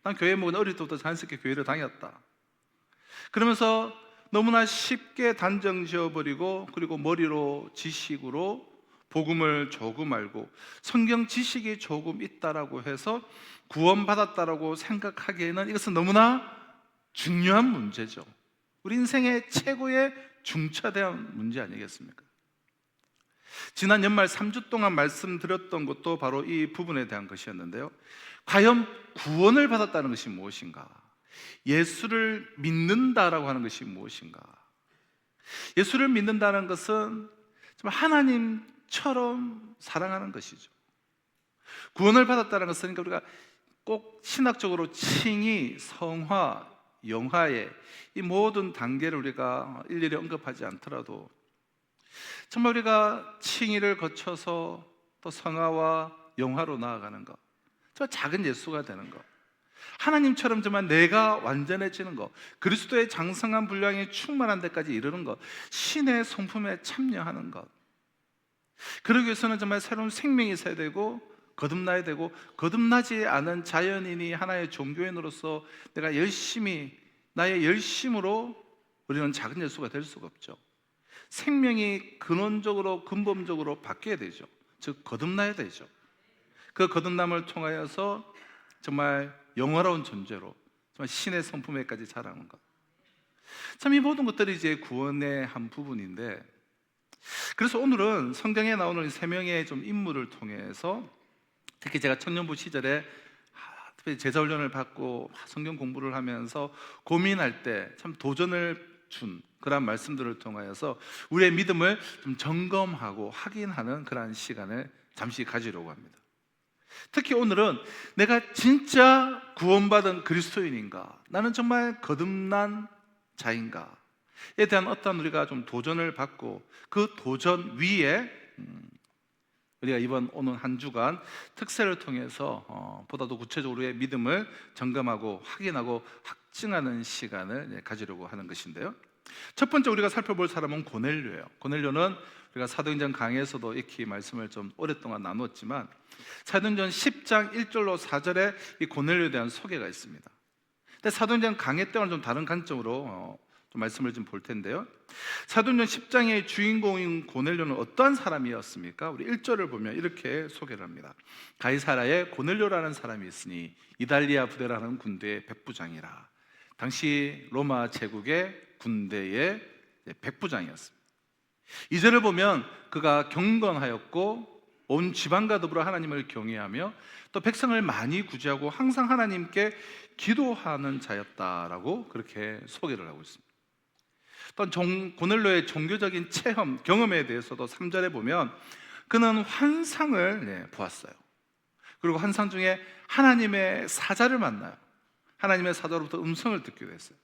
난 교회 목은 어릴 때부터 자연스럽게 교회를 다녔다, 그러면서 너무나 쉽게 단정 지어버리고 그리고 머리로 지식으로 복음을 조금 알고 성경 지식이 조금 있다라고 해서 구원받았다라고 생각하기에는 이것은 너무나 중요한 문제죠. 우리 인생의 최고의 중차대한 문제 아니겠습니까? 지난 연말 3주 동안 말씀드렸던 것도 바로 이 부분에 대한 것이었는데요. 과연 구원을 받았다는 것이 무엇인가? 예수를 믿는다라고 하는 것이 무엇인가? 예수를 믿는다는 것은 정말 하나님처럼 사랑하는 것이죠. 구원을 받았다는 것은 그러니까 우리가 꼭 신학적으로 칭의, 성화, 영화의 이 모든 단계를 우리가 일일이 언급하지 않더라도 정말 우리가 칭의를 거쳐서 또 성화와 영화로 나아가는 것, 정말 작은 예수가 되는 것, 하나님처럼 정말 내가 완전해지는 것, 그리스도의 장성한 분량이 충만한 데까지 이르는 것, 신의 성품에 참여하는 것, 그러기 위해서는 정말 새로운 생명이 있어야 되고 거듭나야 되고, 거듭나지 않은 자연인이 하나의 종교인으로서 내가 열심히 나의 열심으로 우리는 작은 예수가 될 수가 없죠. 생명이 근원적으로 근본적으로 바뀌어야 되죠. 즉 거듭나야 되죠. 그 거듭남을 통하여서 정말 영화로운 존재로 정말 신의 성품에까지 자라는 것, 참 이 모든 것들이 이제 구원의 한 부분인데, 그래서 오늘은 성경에 나오는 이 세 명의 좀 인물을 통해서 특히 제가 청년부 시절에 특별히 제자훈련을 받고 성경 공부를 하면서 고민할 때 참 도전을 준 그런 말씀들을 통하여서 우리의 믿음을 좀 점검하고 확인하는 그런 시간을 잠시 가지려고 합니다. 특히 오늘은 내가 진짜 구원받은 그리스도인인가, 나는 정말 거듭난 자인가에 대한 어떤 우리가 좀 도전을 받고 그 도전 위에 우리가 이번 오는 한 주간 특세를 통해서 보다도 구체적으로 우리의 믿음을 점검하고 확인하고 확증하는 시간을 가지려고 하는 것인데요. 첫 번째 우리가 살펴볼 사람은 고넬료예요. 고넬료는 우리가 사도행전 강의에서도 익히 말씀을 좀 오랫동안 나누었지만 사도행전 10장 1절로 4절에 이 고넬료에 대한 소개가 있습니다. 근데 사도행전 강해 때와는 좀 다른 관점으로 좀 말씀을 좀 볼 텐데요. 사도행전 10장의 주인공인 고넬료는 어떠한 사람이었습니까? 우리 1절을 보면 이렇게 소개를 합니다. 가이사라에 고넬료라는 사람이 있으니 이달리아 부대라는 군대의 백부장이라. 당시 로마 제국의 군대의 백부장이었습니다. 2절을 보면 그가 경건하였고 온 지방과 더불어 하나님을 경외하며 또 백성을 많이 구제하고 항상 하나님께 기도하는 자였다라고 그렇게 소개를 하고 있습니다. 또 고넬료의 종교적인 체험, 경험에 대해서도 3절에 보면 그는 환상을 보았어요. 그리고 환상 중에 하나님의 사자를 만나요. 하나님의 사자로부터 음성을 듣기도 했어요.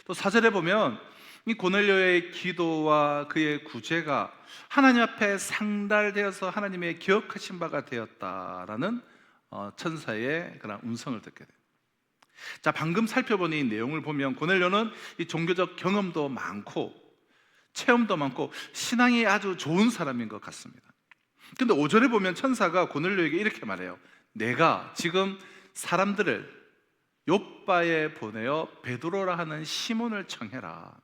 또 4절에 보면 이 고넬료의 기도와 그의 구제가 하나님 앞에 상달되어서 하나님의 기억하신 바가 되었다라는 천사의 그런 음성을 듣게 돼요. 자, 방금 살펴본 이 내용을 보면 고넬료는 이 종교적 경험도 많고 체험도 많고 신앙이 아주 좋은 사람인 것 같습니다. 근데 5절에 보면 천사가 고넬료에게 이렇게 말해요. 내가 지금 사람들을 욥바에 보내어 베드로라 하는 시몬을 청해라.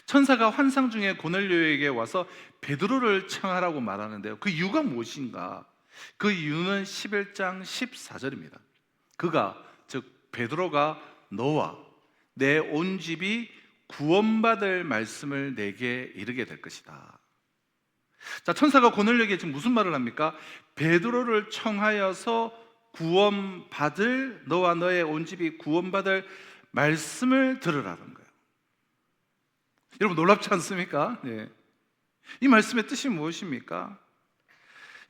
천사가 환상 중에 고넬료에게 와서 베드로를 청하라고 말하는데요, 그 이유가 무엇인가? 그 이유는 11장 14절입니다. 그가, 즉 베드로가 너와 내 온 집이 구원받을 말씀을 내게 이르게 될 것이다. 자, 천사가 고넬료에게 지금 무슨 말을 합니까? 베드로를 청하여서 구원받을, 너와 너의 온 집이 구원받을 말씀을 들으라는 거예요. 여러분 놀랍지 않습니까? 네. 이 말씀의 뜻이 무엇입니까?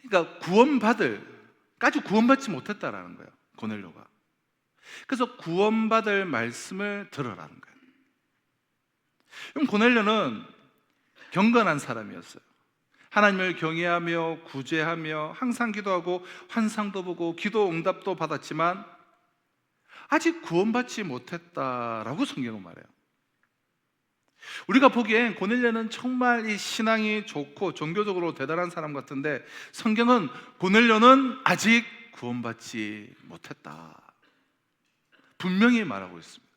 그러니까 구원받을까지 구원받지 못했다라는 거예요, 고넬료가. 그래서 구원받을 말씀을 들으라는 거예요. 그럼 고넬료는 경건한 사람이었어요. 하나님을 경외하며 구제하며 항상 기도하고 환상도 보고 기도 응답도 받았지만 아직 구원받지 못했다라고 성경은 말해요. 우리가 보기엔 고넬료는 정말 이 신앙이 좋고 종교적으로 대단한 사람 같은데 성경은 고넬료는 아직 구원받지 못했다 분명히 말하고 있습니다.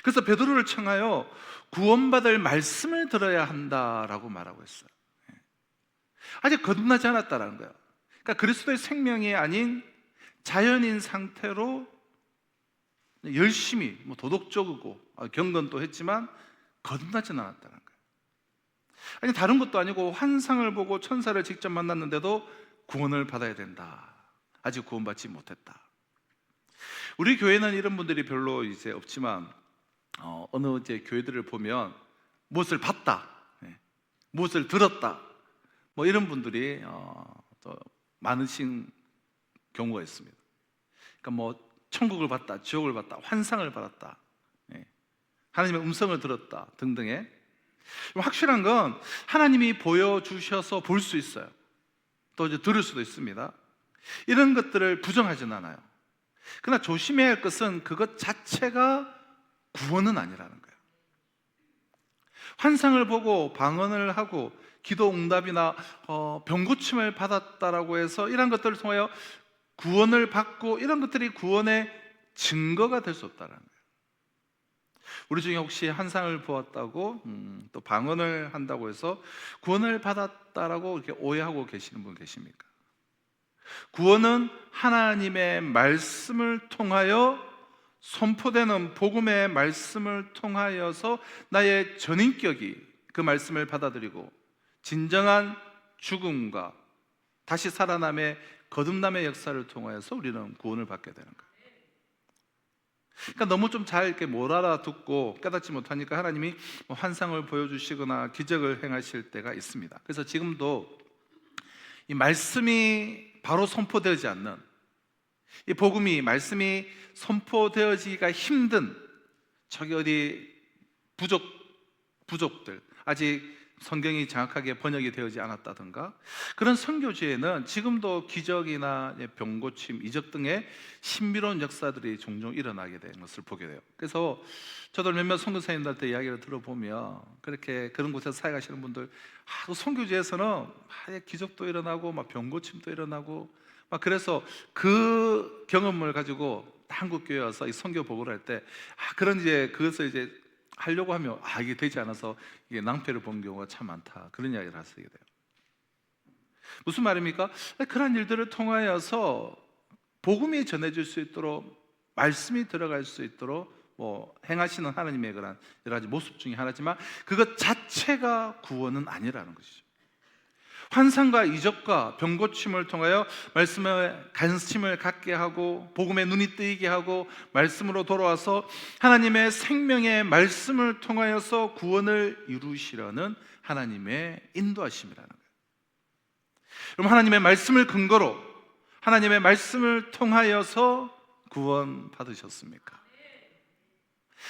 그래서 베드로를 청하여 구원받을 말씀을 들어야 한다라고 말하고 있어요. 아직 거듭나지 않았다라는 거예요. 그러니까 그리스도의 생명이 아닌 자연인 상태로 열심히 도덕적이고 경건도 했지만 거듭나지는 않았다는 거예요. 아니 다른 것도 아니고 환상을 보고 천사를 직접 만났는데도 구원을 받아야 된다. 아직 구원받지 못했다. 우리 교회는 이런 분들이 별로 이제 없지만 어느 이제 교회들을 보면 무엇을 봤다, 무엇을 들었다, 뭐 이런 분들이 또 많으신 경우가 있습니다. 그러니까 뭐 천국을 봤다, 지옥을 봤다, 환상을 받았다, 하나님의 음성을 들었다 등등의. 확실한 건 하나님이 보여주셔서 볼 수 있어요. 또 이제 들을 수도 있습니다. 이런 것들을 부정하지는 않아요. 그러나 조심해야 할 것은 그것 자체가 구원은 아니라는 거예요. 환상을 보고 방언을 하고 기도 응답이나 병 고침을 받았다라고 해서 이런 것들을 통하여 구원을 받고 이런 것들이 구원의 증거가 될 수 없다는 거예요. 우리 중에 혹시 환상을 보았다고 또 방언을 한다고 해서 구원을 받았다라고 이렇게 오해하고 계시는 분 계십니까? 구원은 하나님의 말씀을 통하여 선포되는 복음의 말씀을 통하여서 나의 전인격이 그 말씀을 받아들이고 진정한 죽음과 다시 살아남의 거듭남의 역사를 통하여서 우리는 구원을 받게 되는 거예요. 그러니까 너무 좀 잘 이렇게 못 알아듣고 깨닫지 못하니까 하나님이 환상을 보여주시거나 기적을 행하실 때가 있습니다. 그래서 지금도 이 말씀이 바로 선포되지 않는, 이 복음이 말씀이 선포되어지기가 힘든 저기 어디 부족들, 아직 성경이 정확하게 번역이 되어지 않았다든가 그런 선교지에는 지금도 기적이나 병고침, 이적 등의 신비로운 역사들이 종종 일어나게 된 것을 보게 돼요. 그래서 저도 몇몇 선교사님들한테 이야기를 들어보면 그렇게 그런 곳에서 사역하시는 분들 선교지에서는 기적도 일어나고 병고침도 일어나고 그래서 그 경험을 가지고 한국 교회 와서 이 선교 보고를 할 때 그런 이제 그것을 이제 하려고 하면 이게 되지 않아서 이게 낭패를 본 경우가 참 많다, 그런 이야기를 하시게 돼요. 무슨 말입니까? 그런 일들을 통하여서 복음이 전해질 수 있도록, 말씀이 들어갈 수 있도록 행하시는 하나님의 그런 여러 가지 모습 중에 하나지만 그것 자체가 구원은 아니라는 것이죠. 환상과 이적과 병고침을 통하여 말씀에 관심을 갖게 하고 복음에 눈이 뜨이게 하고 말씀으로 돌아와서 하나님의 생명의 말씀을 통하여서 구원을 이루시려는 하나님의 인도하심이라는 거예요. 그럼 하나님의 말씀을 근거로, 하나님의 말씀을 통하여서 구원 받으셨습니까?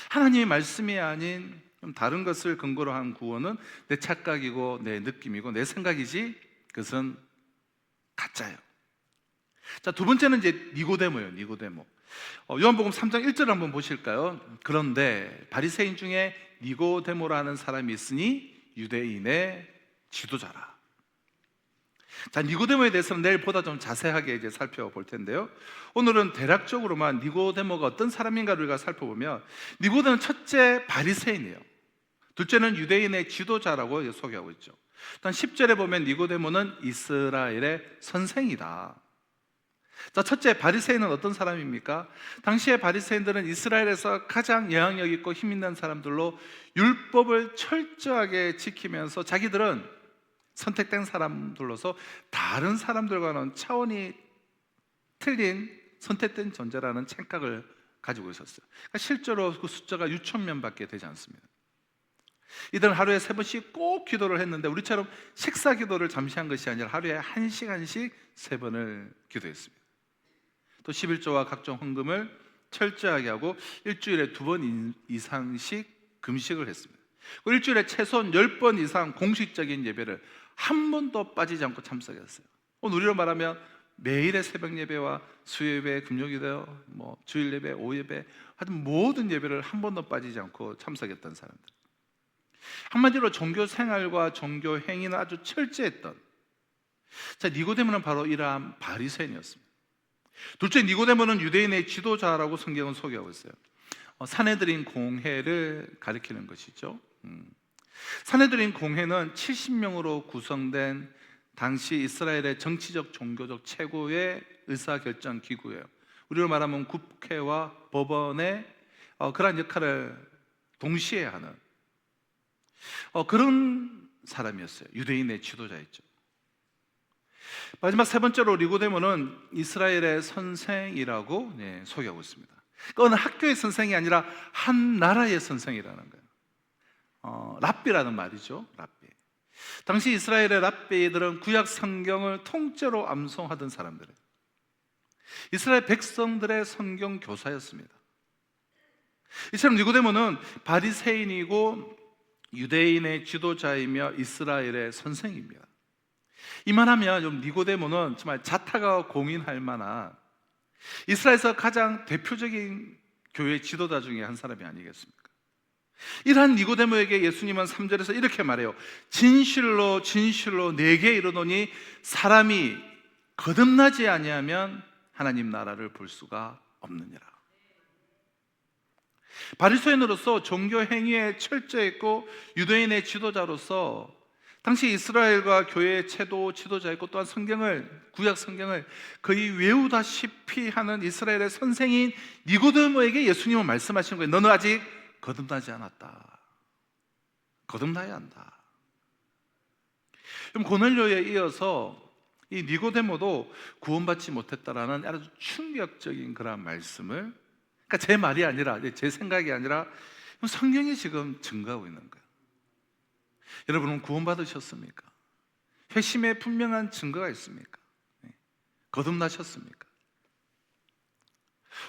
하나님의 말씀이 아닌 좀 다른 것을 근거로 한 구원은 내 착각이고 내 느낌이고 내 생각이지, 그것은 가짜예요. 자, 두 번째는 이제 니고데모예요. 니고데모. 요한복음 3장 1절 한번 보실까요? 그런데 바리새인 중에 니고데모라는 사람이 있으니 유대인의 지도자라. 자, 니고데모에 대해서는 내일 보다 좀 자세하게 이제 살펴볼 텐데요. 오늘은 대략적으로만 니고데모가 어떤 사람인가를 우리가 살펴보면, 니고데모는 첫째 바리새인이에요. 둘째는 유대인의 지도자라고 소개하고 있죠. 일단 10절에 보면 니고데모는 이스라엘의 선생이다. 자, 첫째 바리새인은 어떤 사람입니까? 당시의 바리새인들은 이스라엘에서 가장 영향력 있고 힘 있는 사람들로 율법을 철저하게 지키면서 자기들은 선택된 사람들로서 다른 사람들과는 차원이 틀린 선택된 존재라는 착각을 가지고 있었어요. 그러니까 실제로 그 숫자가 6,000명밖에 되지 않습니다. 이들은 하루에 3번씩 꼭 기도를 했는데 우리처럼 식사 기도를 잠시 한 것이 아니라 하루에 1시간씩 3번을 기도했습니다. 또 11조와 각종 헌금을 철저하게 하고 일주일에 2번 이상씩 금식을 했습니다. 일주일에 최소한 10번 이상 공식적인 예배를 한 번도 빠지지 않고 참석했어요. 오늘 우리로 말하면 매일의 새벽 예배와 수요예배, 금요예배, 주일 예배, 오후 예배, 하여튼 모든 예배를 한 번도 빠지지 않고 참석했던 사람들. 한마디로 종교 생활과 종교 행위는 아주 철저했던, 자, 니고데모는 바로 이러한 바리새인이었습니다. 둘째, 니고데모는 유대인의 지도자라고 성경은 소개하고 있어요. 산헤드린 공회를 가리키는 것이죠. 산헤드린 공회는 70명으로 구성된 당시 이스라엘의 정치적 종교적 최고의 의사결정 기구예요. 우리로 말하면 국회와 법원의 그러한 역할을 동시에 하는 그런 사람이었어요. 유대인의 지도자였죠. 마지막 세 번째로 니고데모는 이스라엘의 선생이라고 소개하고 있습니다. 그건 학교의 선생이 아니라 한 나라의 선생이라는 거예요. 랍비라는 말이죠. 랍비. 당시 이스라엘의 랍비들은 구약 성경을 통째로 암송하던 사람들이에요. 이스라엘 백성들의 성경 교사였습니다. 이처럼 니고데모는 바리새인이고 유대인의 지도자이며 이스라엘의 선생입니다. 이만하면 좀 니고데모는 정말 자타가 공인할 만한 이스라엘에서 가장 대표적인 교회 지도자 중에 한 사람이 아니겠습니까? 이러한 니고데모에게 예수님은 3절에서 이렇게 말해요. 진실로 진실로 내게 이르노니 사람이 거듭나지 아니하면 하나님 나라를 볼 수가 없느니라. 바리새인으로서 종교 행위에 철저했고 유대인의 지도자로서 당시 이스라엘과 교회의 최고 지도자였고 또한 성경을, 구약 성경을 거의 외우다시피 하는 이스라엘의 선생인 니고데모에게 예수님은 말씀하시는 거예요. 너는 아직 거듭나지 않았다. 거듭나야 한다. 그럼 고넬료에 이어서 이 니고데모도 구원받지 못했다라는 아주 충격적인 그런 말씀을, 그러니까 제 말이 아니라, 제 생각이 아니라 성경이 지금 증거하고 있는 거예요. 여러분은 구원받으셨습니까? 회심의 분명한 증거가 있습니까? 거듭나셨습니까?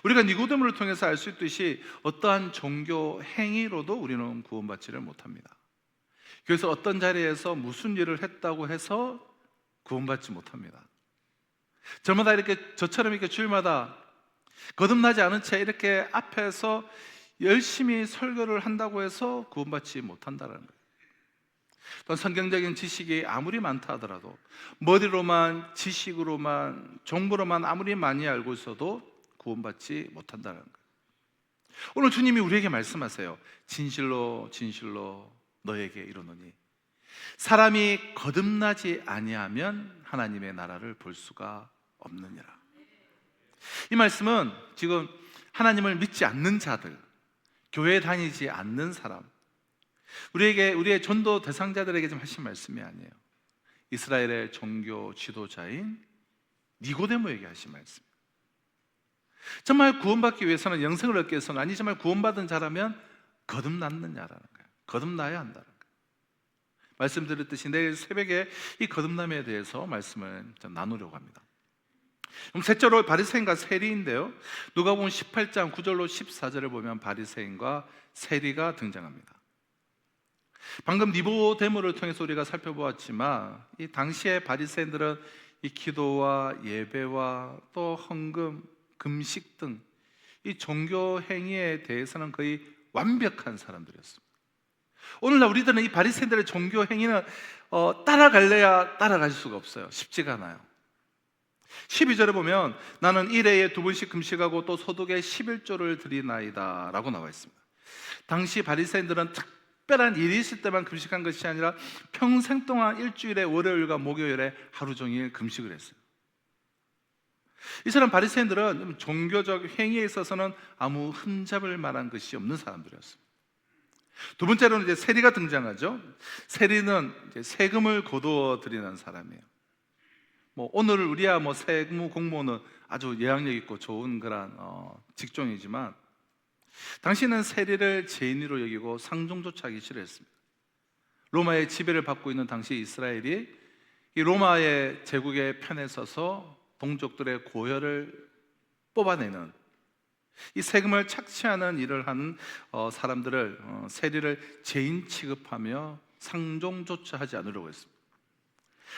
우리가 니고데모를 통해서 알 수 있듯이 어떠한 종교 행위로도 우리는 구원받지를 못합니다. 그래서 어떤 자리에서 무슨 일을 했다고 해서 구원받지 못합니다. 저마다 이렇게, 저처럼 이렇게 주일마다 거듭나지 않은 채 이렇게 앞에서 열심히 설교를 한다고 해서 구원받지 못한다는 거예요. 또 성경적인 지식이 아무리 많다 하더라도 머리로만, 지식으로만, 정보로만 아무리 많이 알고 있어도 구원받지 못한다는 거예요. 오늘 주님이 우리에게 말씀하세요. 진실로 진실로 너에게 이르노니 사람이 거듭나지 아니하면 하나님의 나라를 볼 수가 없느니라. 이 말씀은 지금 하나님을 믿지 않는 자들, 교회 다니지 않는 사람, 우리의 전도 대상자들에게 좀 하신 말씀이 아니에요. 이스라엘의 종교 지도자인 니고데모에게 하신 말씀. 정말 구원받기 위해서는 영생을 얻기 위해서는, 아니 정말 구원받은 자라면 거듭났느냐라는 거예요. 거듭나야 한다는 거예요. 말씀드렸듯이 내일 새벽에 이 거듭남에 대해서 말씀을 좀 나누려고 합니다. 그럼 셋째로 바리새인과 세리인데요, 누가복음 18장 9절로 14절을 보면 바리새인과 세리가 등장합니다. 방금 니고데모를 통해서 우리가 살펴보았지만 이 당시의 바리새인들은 이 기도와 예배와 또 헌금, 금식 등 이 종교 행위에 대해서는 거의 완벽한 사람들이었습니다. 오늘날 우리들은 이 바리새인들의 종교 행위는 따라갈래야 따라갈 수가 없어요. 쉽지가 않아요. 12절에 보면 나는 일해에 2번씩 금식하고 또 소득의 11조를 드리나이다 라고 나와 있습니다. 당시 바리새인들은 특별한 일이 있을 때만 금식한 것이 아니라 평생 동안 일주일에 월요일과 목요일에 하루 종일 금식을 했어요. 이 사람 바리새인들은 종교적 행위에 있어서는 아무 흠잡을 만한 것이 없는 사람들이었습니다. 두 번째로는 이제 세리가 등장하죠. 세리는 이제 세금을 거두어 드리는 사람이에요. 오늘 우리야 세무 공무원은 아주 영향력 있고 좋은 그런 직종이지만 당시는 세리를 죄인으로 여기고 상종조차 하기 싫어했습니다. 로마의 지배를 받고 있는 당시 이스라엘이 이 로마의 제국의 편에 서서 동족들의 고혈을 뽑아내는 이 세금을 착취하는 일을 하는 사람들을, 세리를 죄인 취급하며 상종조차 하지 않으려고 했습니다.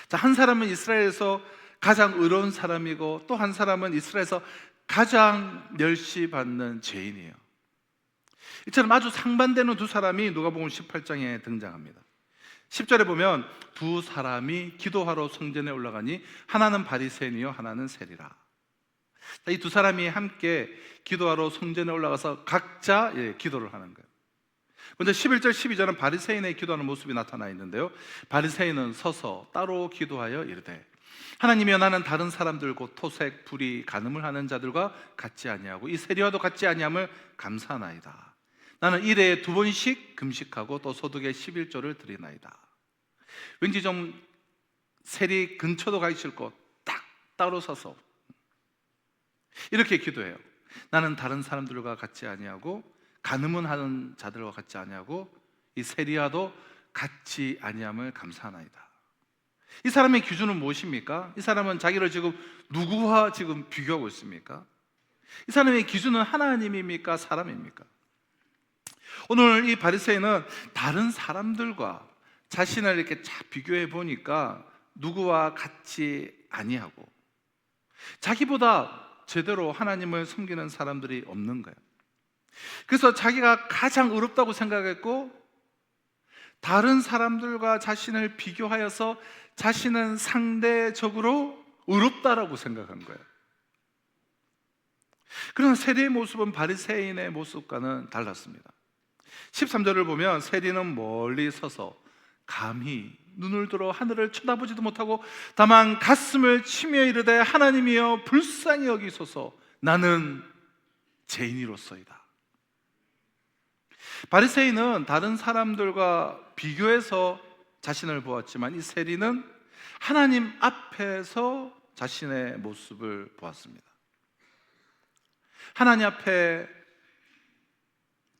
자, 한 사람은 이스라엘에서 가장 의로운 사람이고 또 한 사람은 이스라엘에서 가장 멸시받는 죄인이에요. 이처럼 아주 상반되는 두 사람이 누가복음 18장에 등장합니다. 10절에 보면 두 사람이 기도하러 성전에 올라가니 하나는 바리새인이요 하나는 세리라. 이 두 사람이 함께 기도하러 성전에 올라가서 각자 기도를 하는 거예요. 먼저 11절 12절은 바리새인의 기도하는 모습이 나타나 있는데요, 바리새인은 서서 따로 기도하여 이르되 하나님이여 나는 다른 사람들 곧 토색, 불의, 간음을 하는 자들과 같지 아니하고 이 세리와도 같지 아니함을 감사하나이다. 나는 일해에 2번씩 금식하고 또 소득의 11조를 드리나이다. 왠지 좀 세리 근처도 가기 싫고 딱 따로 서서 이렇게 기도해요. 나는 다른 사람들과 같지 아니하고 간음은 하는 자들과 같지 아니하고 이 세리와도 같지 아니함을 감사하나이다. 이 사람의 기준은 무엇입니까? 이 사람은 자기를 지금 누구와 지금 비교하고 있습니까? 이 사람의 기준은 하나님입니까? 사람입니까? 오늘 이 바리새인은 다른 사람들과 자신을 이렇게 쫙 비교해 보니까 누구와 같지 아니하고 자기보다 제대로 하나님을 섬기는 사람들이 없는 거예요. 그래서 자기가 가장 의롭다고 생각했고 다른 사람들과 자신을 비교하여서 자신은 상대적으로 의롭다라고 생각한 거예요. 그러나 세리의 모습은 바리새인의 모습과는 달랐습니다. 13절을 보면 세리는 멀리 서서 감히 눈을 들어 하늘을 쳐다보지도 못하고 다만 가슴을 치며 이르되 하나님이여 불쌍히 여기소서 나는 죄인이로소이다. 바리새인은 다른 사람들과 비교해서 자신을 보았지만 이 세리는 하나님 앞에서 자신의 모습을 보았습니다. 하나님 앞에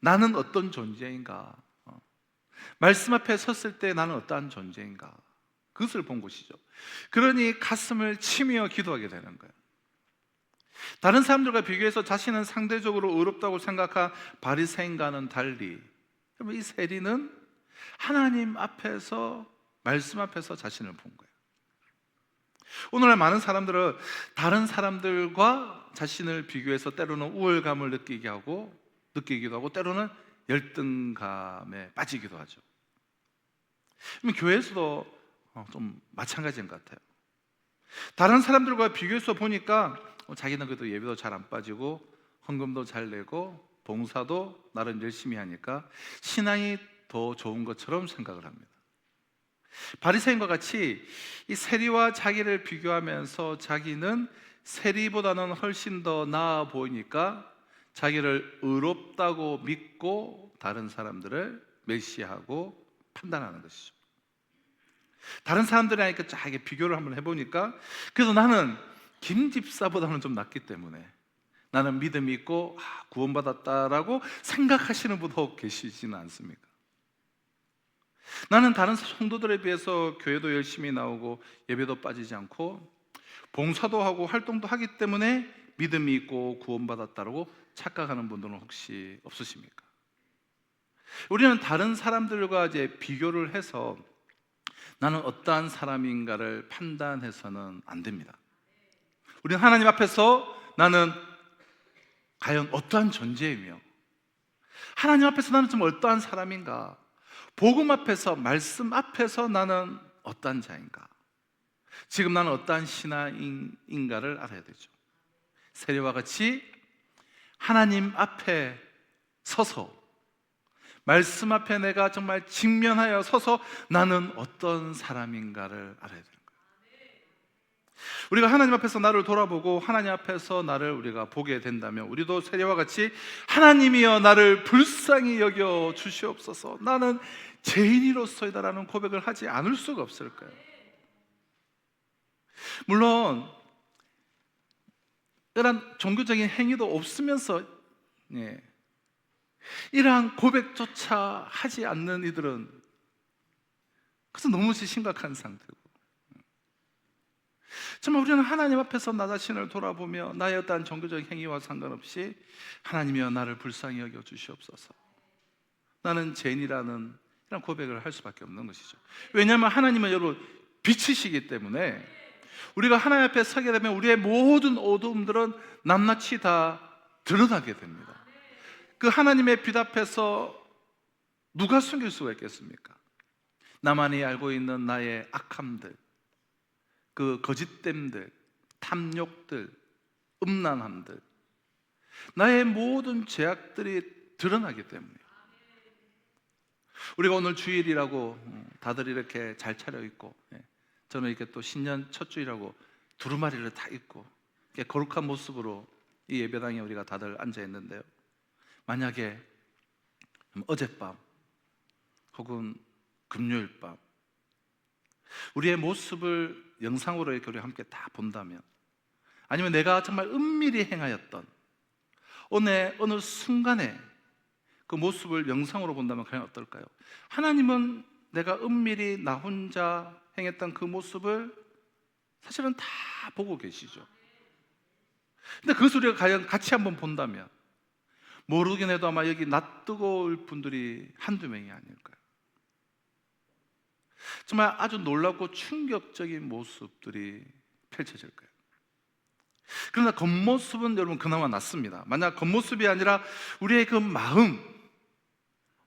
나는 어떤 존재인가? 말씀 앞에 섰을 때 나는 어떠한 존재인가? 그것을 본 것이죠. 그러니 가슴을 치며 기도하게 되는 거예요. 다른 사람들과 비교해서 자신은 상대적으로 의롭다고 생각한 바리새인과는 달리 이 세리는 하나님 앞에서, 말씀 앞에서 자신을 본 거예요. 오늘날 많은 사람들은 다른 사람들과 자신을 비교해서 때로는 우월감을 느끼기도 하고 때로는 열등감에 빠지기도 하죠. 교회에서도 좀 마찬가지인 것 같아요. 다른 사람들과 비교해서 보니까 자기는 그래도 예배도 잘 안 빠지고 헌금도 잘 내고 봉사도 나름 열심히 하니까 신앙이 더 좋은 것처럼 생각을 합니다. 바리새인과 같이 이 세리와 자기를 비교하면서 자기는 세리보다는 훨씬 더 나아 보이니까 자기를 의롭다고 믿고 다른 사람들을 멸시하고 판단하는 것이죠. 다른 사람들이니까 자기 비교를 한번 해보니까 그래도 나는 김 집사보다는 좀 낫기 때문에 나는 믿음이 있고 구원받았다라고 생각하시는 분 혹 계시지는 않습니까? 나는 다른 성도들에 비해서 교회도 열심히 나오고 예배도 빠지지 않고 봉사도 하고 활동도 하기 때문에 믿음이 있고 구원받았다라고 착각하는 분들은 혹시 없으십니까? 우리는 다른 사람들과 이제 비교를 해서 나는 어떠한 사람인가를 판단해서는 안 됩니다. 우리는 하나님 앞에서 나는 과연 어떠한 존재이며 하나님 앞에서 나는 좀 어떠한 사람인가, 복음 앞에서, 말씀 앞에서 나는 어떠한 자인가, 지금 나는 어떠한 신앙인가를 알아야 되죠. 세례와 같이 하나님 앞에 서서 말씀 앞에 내가 정말 직면하여 서서 나는 어떤 사람인가를 알아야 되는 거예요. 우리가 하나님 앞에서 나를 돌아보고 하나님 앞에서 나를 우리가 보게 된다면 우리도 세례와 같이 하나님이여 나를 불쌍히 여겨 주시옵소서, 나는 죄인으로서이다라는 고백을 하지 않을 수가 없을 거예요. 물론 이런 종교적인 행위도 없으면서 이러한 고백조차 하지 않는 이들은 그것은 너무 심각한 상태고, 정말 우리는 하나님 앞에서 나 자신을 돌아보며 나의 어떠한 종교적 행위와 상관없이 하나님이여 나를 불쌍히 여겨 주시옵소서, 나는 죄인이라는 이런 고백을 할 수밖에 없는 것이죠. 왜냐하면 하나님은 여러분 빛이시기 때문에 우리가 하나님 앞에 서게 되면 우리의 모든 어두움들은 낱낱이 다 드러나게 됩니다. 그 하나님의 빛 앞에서 누가 숨길 수가 있겠습니까? 나만이 알고 있는 나의 악함들, 그 거짓됨들, 탐욕들, 음란함들, 나의 모든 죄악들이 드러나기 때문에 우리가 오늘 주일이라고 다들 이렇게 잘 차려입고, 저는 이렇게 또 신년 첫 주일이라고 두루마리를 다 입고 이렇게 거룩한 모습으로 이 예배당에 우리가 다들 앉아 있는데요, 만약에 어젯밤 혹은 금요일 밤 우리의 모습을 영상으로 이렇게 우리 함께 다 본다면, 아니면 내가 정말 은밀히 행하였던 어느 순간에 그 모습을 영상으로 본다면 과연 어떨까요? 하나님은 내가 은밀히 나 혼자 행했던 그 모습을 사실은 다 보고 계시죠. 근데 그것을 우리가 과연 같이 한번 본다면 모르긴 해도 아마 여기 낯뜨거울 분들이 한두 명이 아닐까요? 정말 아주 놀랍고 충격적인 모습들이 펼쳐질 거예요. 그러나 겉모습은 여러분 그나마 낫습니다. 만약 겉모습이 아니라 우리의 그 마음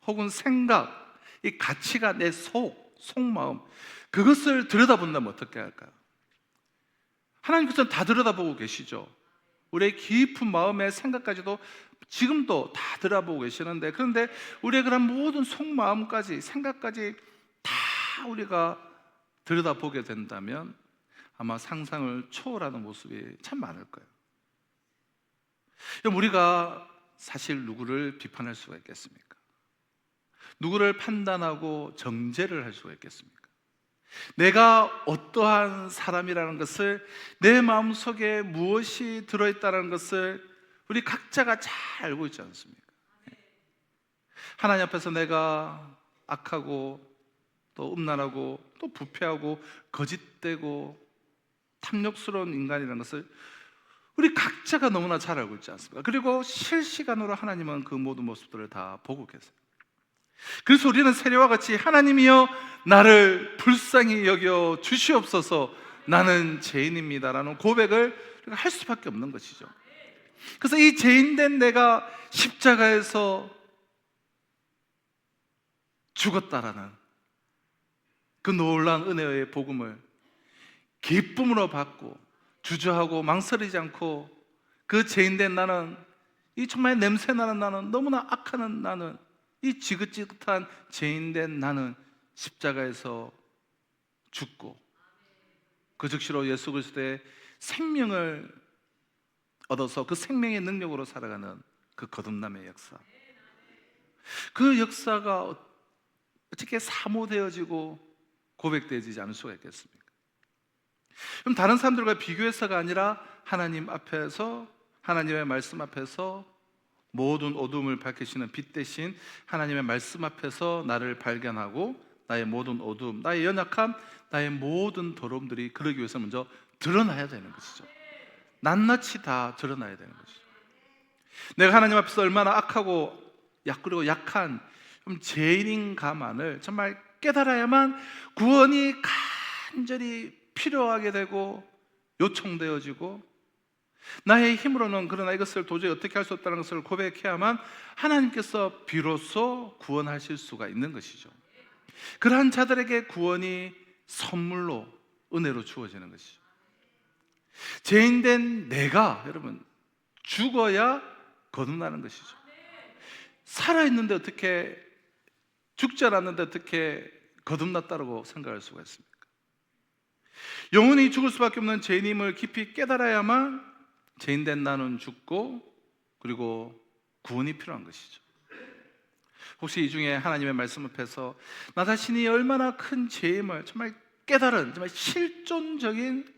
혹은 생각, 이 가치가 내 속마음, 그것을 들여다본다면 어떻게 할까요? 하나님께서는 다 들여다보고 계시죠. 우리의 깊은 마음의 생각까지도 지금도 다 들여다보고 계시는데, 그런데 우리의 그런 모든 속마음까지, 생각까지 다 우리가 들여다보게 된다면 아마 상상을 초월하는 모습이 참 많을 거예요. 우리가 사실 누구를 비판할 수가 있겠습니까? 누구를 판단하고 정죄를 할 수가 있겠습니까? 내가 어떠한 사람이라는 것을, 내 마음속에 무엇이 들어있다는 것을 우리 각자가 잘 알고 있지 않습니까? 하나님 앞에서 내가 악하고 또 음란하고 또 부패하고 거짓되고 탐욕스러운 인간이라는 것을 우리 각자가 너무나 잘 알고 있지 않습니까? 그리고 실시간으로 하나님은 그 모든 모습들을 다 보고 계세요. 그래서 우리는 세례와 같이 하나님이여 나를 불쌍히 여겨 주시옵소서, 나는 죄인입니다라는 고백을 우리가 할 수밖에 없는 것이죠. 그래서 이 죄인된 내가 십자가에서 죽었다라는 그 놀라운 은혜의 복음을 기쁨으로 받고 주저하고 망설이지 않고 그 죄인된 나는, 이 정말 냄새나는 나는, 너무나 악한 나는, 이 지긋지긋한 죄인된 나는 십자가에서 죽고 그 즉시로 예수 그리스도의 생명을 얻어서 그 생명의 능력으로 살아가는 그 거듭남의 역사, 그 역사가 어떻게 사모되어지고 고백되어지지 않을 수가 있겠습니까? 그럼 다른 사람들과 비교해서가 아니라 하나님 앞에서, 하나님의 말씀 앞에서 모든 어둠을 밝히시는 빛 대신 하나님의 말씀 앞에서 나를 발견하고 나의 모든 어둠, 나의 연약함, 나의 모든 더러움들이 그러기 위해서 먼저 드러나야 되는 것이죠. 낱낱이 다 드러나야 되는 것이죠. 내가 하나님 앞에서 얼마나 악하고 그리고 약한 죄인인가만을 정말 깨달아야만 구원이 간절히 필요하게 되고 요청되어지고, 나의 힘으로는 그러나 이것을 도저히 어떻게 할 수 없다는 것을 고백해야만 하나님께서 비로소 구원하실 수가 있는 것이죠. 그러한 자들에게 구원이 선물로, 은혜로 주어지는 것이죠. 죄인된 내가, 여러분, 죽어야 거듭나는 것이죠. 살아있는데 어떻게, 죽지 않았는데 어떻게 거듭났다고 생각할 수가 있습니까? 영원히 죽을 수밖에 없는 죄인임을 깊이 깨달아야만 죄인된 나는 죽고 그리고 구원이 필요한 것이죠. 혹시 이 중에 하나님의 말씀 앞에서 나 자신이 얼마나 큰 죄임을 정말 깨달은, 정말 실존적인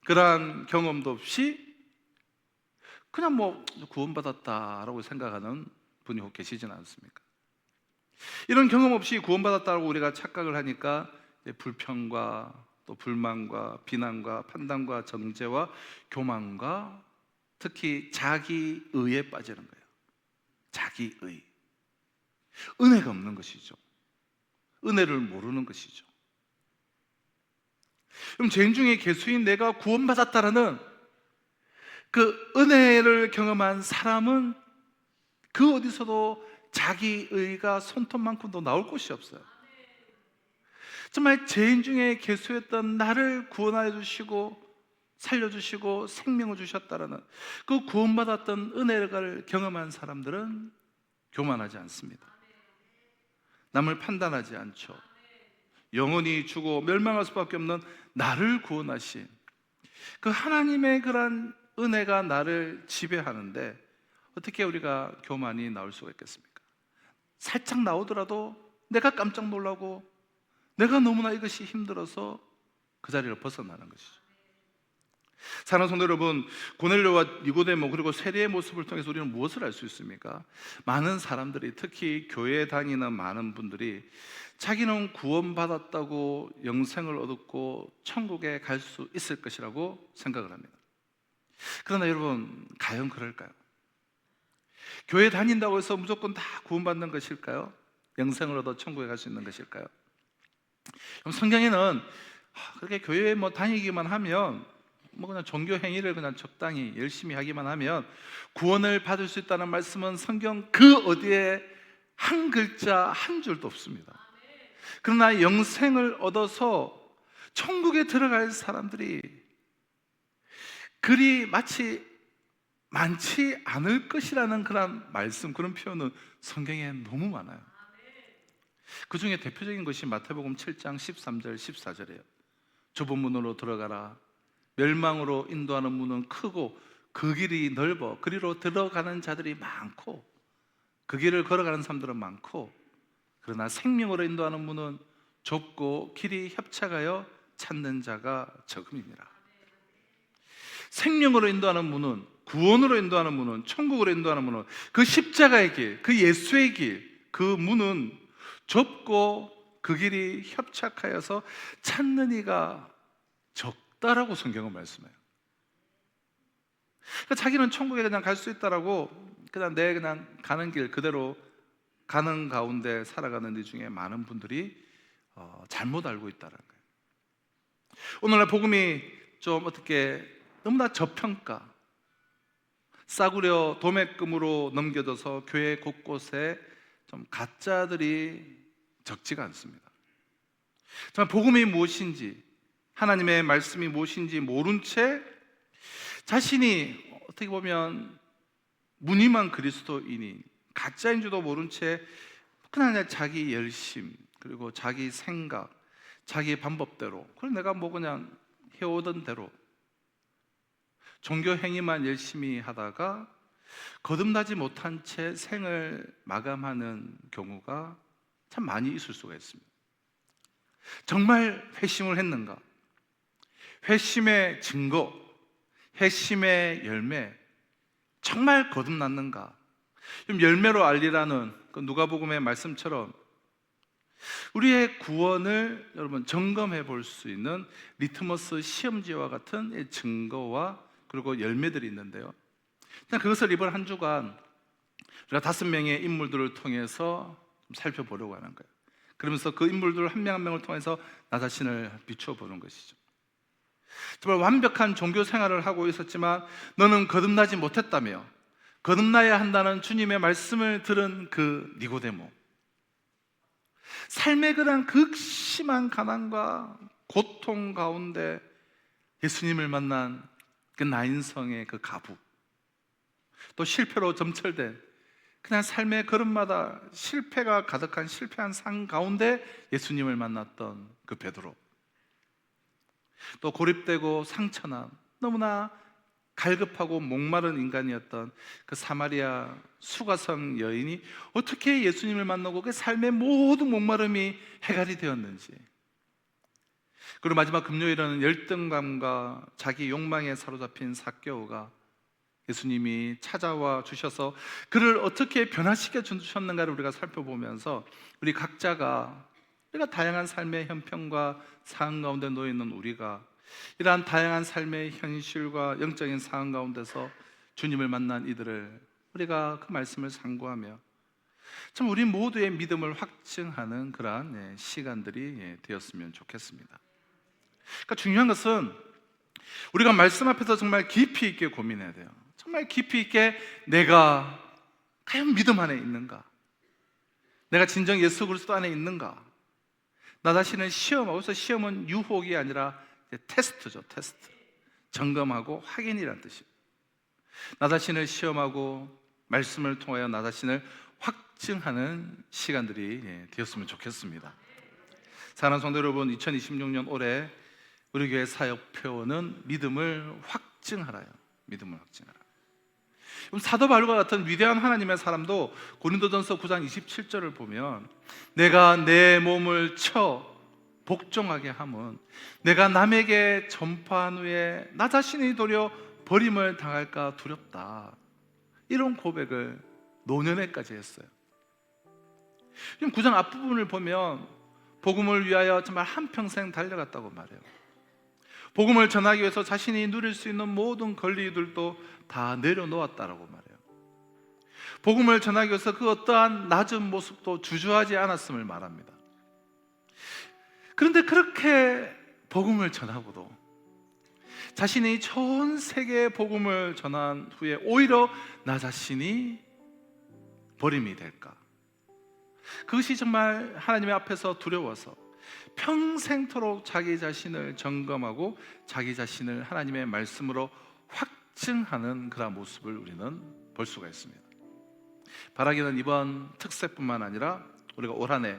그러한 경험도 없이 그냥 구원받았다라고 생각하는 분이 혹 계시지는 않습니까? 이런 경험 없이 구원받았다고 우리가 착각을 하니까 불평과 또 불만과 비난과 판단과 정죄와 교만과 특히 자기의에 빠지는 거예요. 자기의. 은혜가 없는 것이죠. 은혜를 모르는 것이죠. 그럼 죄인 중에 개수인 내가 구원받았다라는 그 은혜를 경험한 사람은 그 어디서도 자기의가 손톱만큼도 나올 곳이 없어요. 정말 죄인 중에 개수했던 나를 구원하여 주시고 살려주시고 생명을 주셨다라는 그 구원받았던 은혜를 경험한 사람들은 교만하지 않습니다. 남을 판단하지 않죠. 영원히 죽어 멸망할 수밖에 없는 나를 구원하신 그 하나님의 그런 은혜가 나를 지배하는데 어떻게 우리가 교만이 나올 수가 있겠습니까? 살짝 나오더라도 내가 깜짝 놀라고 내가 너무나 이것이 힘들어서 그 자리를 벗어나는 것이죠. 사랑하는 성도 여러분, 고넬료와 니고데모 그리고 세리의 모습을 통해서 우리는 무엇을 알 수 있습니까? 많은 사람들이, 특히 교회에 다니는 많은 분들이 자기는 구원받았다고 영생을 얻었고 천국에 갈 수 있을 것이라고 생각을 합니다. 그러나 여러분, 과연 그럴까요? 교회 다닌다고 해서 무조건 다 구원받는 것일까요? 영생을 얻어 천국에 갈 수 있는 것일까요? 그럼 성경에는 그렇게 교회에 다니기만 하면 그냥 종교 행위를 그냥 적당히 열심히 하기만 하면 구원을 받을 수 있다는 말씀은 성경 그 어디에 한 글자 한 줄도 없습니다. 그러나 영생을 얻어서 천국에 들어갈 사람들이 그리 마치 많지 않을 것이라는 그런 말씀, 그런 표현은 성경에 너무 많아요. 그 중에 대표적인 것이 마태복음 7장 13절 14절이에요. 좁은 문으로 들어가라. 멸망으로 인도하는 문은 크고 그 길이 넓어 그리로 들어가는 자들이 많고 그 길을 걸어가는 사람들은 많고 그러나 생명으로 인도하는 문은 좁고 길이 협착하여 찾는 자가 적음이니라. 생명으로 인도하는 문은, 구원으로 인도하는 문은, 천국으로 인도하는 문은, 그 십자가의 길, 그 예수의 길, 그 문은 좁고 그 길이 협착하여서 찾는 이가 적다라고 성경은 말씀해요. 그러니까 자기는 천국에 그냥 갈 수 있다라고 그냥 가는 길 그대로 가는 가운데 살아가는 이 중에 많은 분들이 잘못 알고 있다는 거예요. 오늘날 복음이 좀 어떻게 너무나 저평가, 싸구려 도매금으로 넘겨져서 교회 곳곳에 좀 가짜들이 적지가 않습니다. 정말 복음이 무엇인지, 하나님의 말씀이 무엇인지 모른 채 자신이 어떻게 보면 무늬만 그리스도인이 가짜인 줄도 모른 채 그냥 자기 열심, 그리고 자기 생각, 자기 방법대로, 그걸 내가 뭐 그냥 해오던 대로 종교 행위만 열심히 하다가 거듭나지 못한 채 생을 마감하는 경우가 참 많이 있을 수가 있습니다. 정말 회심을 했는가? 회심의 증거, 회심의 열매, 정말 거듭났는가? 열매로 알리라는 그 누가복음의 말씀처럼 우리의 구원을 여러분 점검해 볼 수 있는 리트머스 시험지와 같은 증거와 그리고 열매들이 있는데요. 그것을 이번 한 주간 우리가 5명의 인물들을 통해서 좀 살펴보려고 하는 거예요. 그러면서 그 인물들 한 명 한 명을 통해서 나 자신을 비춰보는 것이죠. 정말 완벽한 종교 생활을 하고 있었지만 너는 거듭나지 못했다며 거듭나야 한다는 주님의 말씀을 들은 그 니고데모, 삶의 그런 극심한 가난과 고통 가운데 예수님을 만난 그 나인성의 그 가부, 또 실패로 점철된 그냥 삶의 걸음마다 실패가 가득한 실패한 상 가운데 예수님을 만났던 그 베드로, 또 고립되고 상처난 너무나 갈급하고 목마른 인간이었던 그 사마리아 수가성 여인이 어떻게 예수님을 만나고 그 삶의 모든 목마름이 해결이 되었는지, 그리고 마지막 금요일에는 열등감과 자기 욕망에 사로잡힌 삭개오가 예수님이 찾아와 주셔서 그를 어떻게 변화시켜 주셨는가를 우리가 살펴보면서 우리 각자가 우리가 다양한 삶의 형편과 상황 가운데 놓여 있는 우리가 이러한 다양한 삶의 현실과 영적인 상황 가운데서 주님을 만난 이들을 우리가 그 말씀을 상고하며 참 우리 모두의 믿음을 확증하는 그러한 시간들이 되었으면 좋겠습니다. 그러니까 중요한 것은 우리가 말씀 앞에서 정말 깊이 있게 고민해야 돼요. 정말 깊이 있게 내가 과연 믿음 안에 있는가? 내가 진정 예수 그리스도 안에 있는가? 나 자신을 시험하고, 그래서 시험은 유혹이 아니라 테스트죠. 테스트. 점검하고 확인이라는 뜻이에요. 나 자신을 시험하고 말씀을 통하여 나 자신을 확증하는 시간들이 되었으면 좋겠습니다. 사랑하는 성도 여러분, 2026년 올해 우리 교회 사역표는 믿음을 확증하라요. 믿음을 확증하라. 사도 바울과 같은 위대한 하나님의 사람도 고린도전서 9장 27절을 보면 내가 내 몸을 쳐 복종하게 함은 내가 남에게 전파한 후에 나 자신이 도리어 버림을 당할까 두렵다, 이런 고백을 노년에까지 했어요. 9장 앞부분을 보면 복음을 위하여 정말 한평생 달려갔다고 말해요. 복음을 전하기 위해서 자신이 누릴 수 있는 모든 권리들도 다 내려놓았다라고 말해요. 복음을 전하기 위해서 그 어떠한 낮은 모습도 주저하지 않았음을 말합니다. 그런데 그렇게 복음을 전하고도 자신이 전 세계에 복음을 전한 후에 오히려 나 자신이 버림이 될까? 그것이 정말 하나님의 앞에서 두려워서 평생토록 자기 자신을 점검하고 자기 자신을 하나님의 말씀으로 확증하는 그런 모습을 우리는 볼 수가 있습니다. 바라기는 이번 특세뿐만 아니라 우리가 올 한 해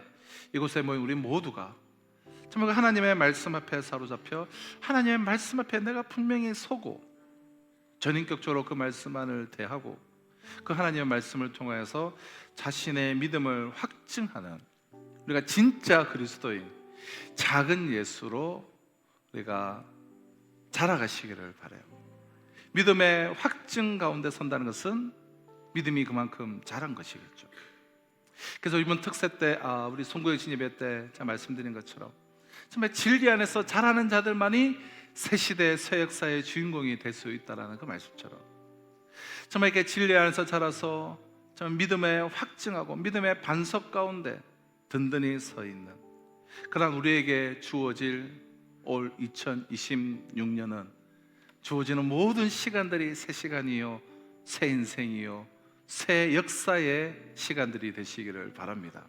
이곳에 모인 우리 모두가 정말 하나님의 말씀 앞에 사로잡혀 하나님의 말씀 앞에 내가 분명히 서고 전인격적으로 그 말씀만을 대하고 그 하나님의 말씀을 통하여서 자신의 믿음을 확증하는 우리가 진짜 그리스도인 작은 예수로 우리가 자라가시기를 바라요. 믿음의 확증 가운데 선다는 것은 믿음이 그만큼 자란 것이겠죠. 그래서 이번 특세 때 우리 송구영신 예배 때 제가 말씀드린 것처럼 정말 진리 안에서 자라는 자들만이 새 시대의 새 역사의 주인공이 될 수 있다는 그 말씀처럼 정말 이렇게 진리 안에서 자라서 정말 믿음에 확증하고 믿음의 반석 가운데 든든히 서 있는 그런 우리에게 주어질 올 2026년은 주어지는 모든 시간들이 새 시간이요, 새 인생이요, 새 역사의 시간들이 되시기를 바랍니다.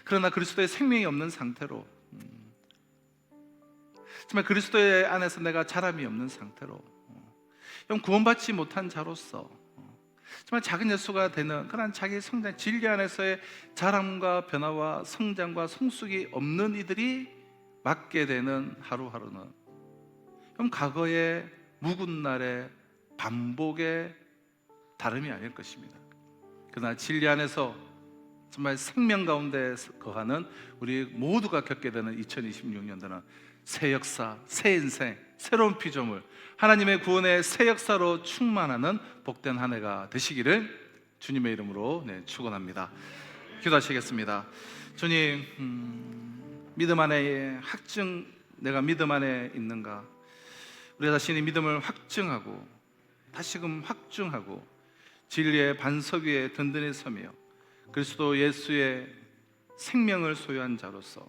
그러나 그리스도의 생명이 없는 상태로 정말 그리스도의 안에서 내가 자람이 없는 상태로 구원받지 못한 자로서 정말 작은 예수가 되는 그런 자기 성장, 진리 안에서의 자람과 변화와 성장과 성숙이 없는 이들이 맞게 되는 하루하루는 과거의 묵은 날의 반복의 다름이 아닐 것입니다. 그러나 진리 안에서 정말 생명 가운데 거하는 우리 모두가 겪게 되는 2026년도는 새 역사, 새 인생, 새로운 피조물, 하나님의 구원의 새 역사로 충만하는 복된 한 해가 되시기를 주님의 이름으로 축원합니다. 기도하시겠습니다. 주님, 믿음 안에 확증, 내가 믿음 안에 있는가? 우리 자신이 믿음을 확증하고 다시금 확증하고 진리의 반석 위에 든든히 서며 그리스도 예수의 생명을 소유한 자로서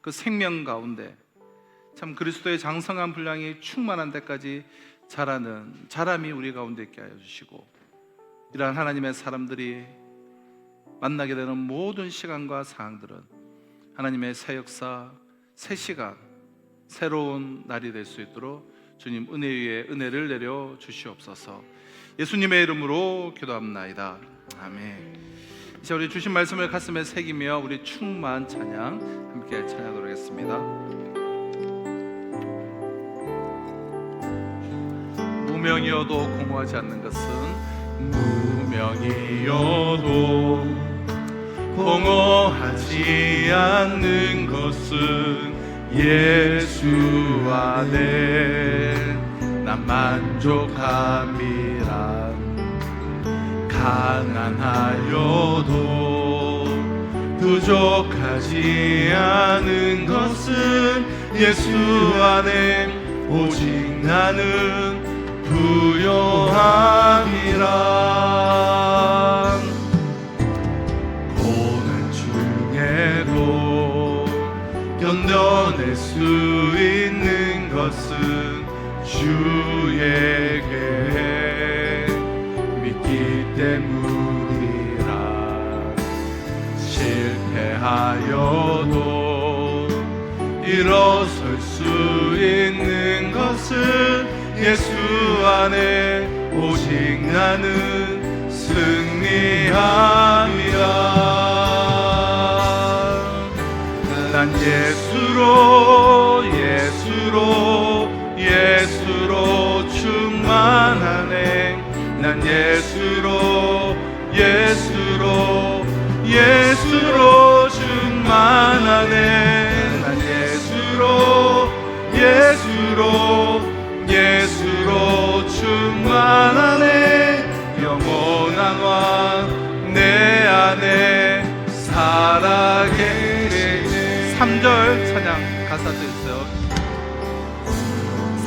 그 생명 가운데 참 그리스도의 장성한 분량이 충만한 데까지 자라는 자람이 우리 가운데 있게 하여 주시고, 이러한 하나님의 사람들이 만나게 되는 모든 시간과 상황들은 하나님의 새 역사, 새 시간, 새로운 날이 될 수 있도록 주님 은혜 위에 은혜를 내려 주시옵소서. 예수님의 이름으로 기도합나이다. 아멘. 이제 우리 주신 말씀을 가슴에 새기며 우리 충만 찬양 함께 찬양하도록 하겠습니다. 무명이어도 공허하지 않는 것은, 무명이어도 공허하지 않는 것은 예수 안에 난 만족함이라. 가난하여도 부족하지 않은 것은 예수 안에 오직 나는 부요함이라. 고난 중에도 견뎌낼 수 있는 것은 주에게 믿기 때문이라. 실패하여도 일어설 수 있는 것은 예수 안에 오직 나는 승리함이라. 난 예수로 충만하네. 난 예수로 충만하네. 난 예수로 충만하네. 영원한 왕 내 안에 살아계시네. 3절 찬양 가사도 있어요.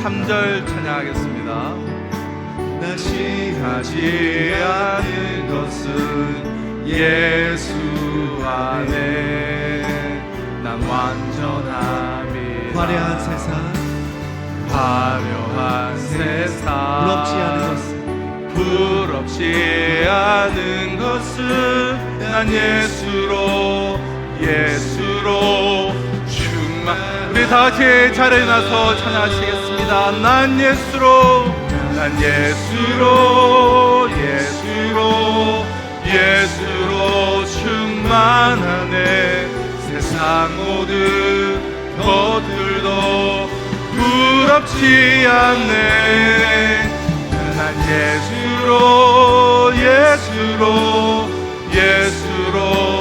3절 찬양하겠습니다. 나 취하지 않은 것은 예수 안에 난 완전함이라. 화려한 세상, 부럽지 않은 것은 난 예수로 충만. 우리 다 같이 자리에 나서 찬양하시겠습니다. 난 예수로 충만하네. 세상 모든 것들도 부럽지 않네. 난 예수로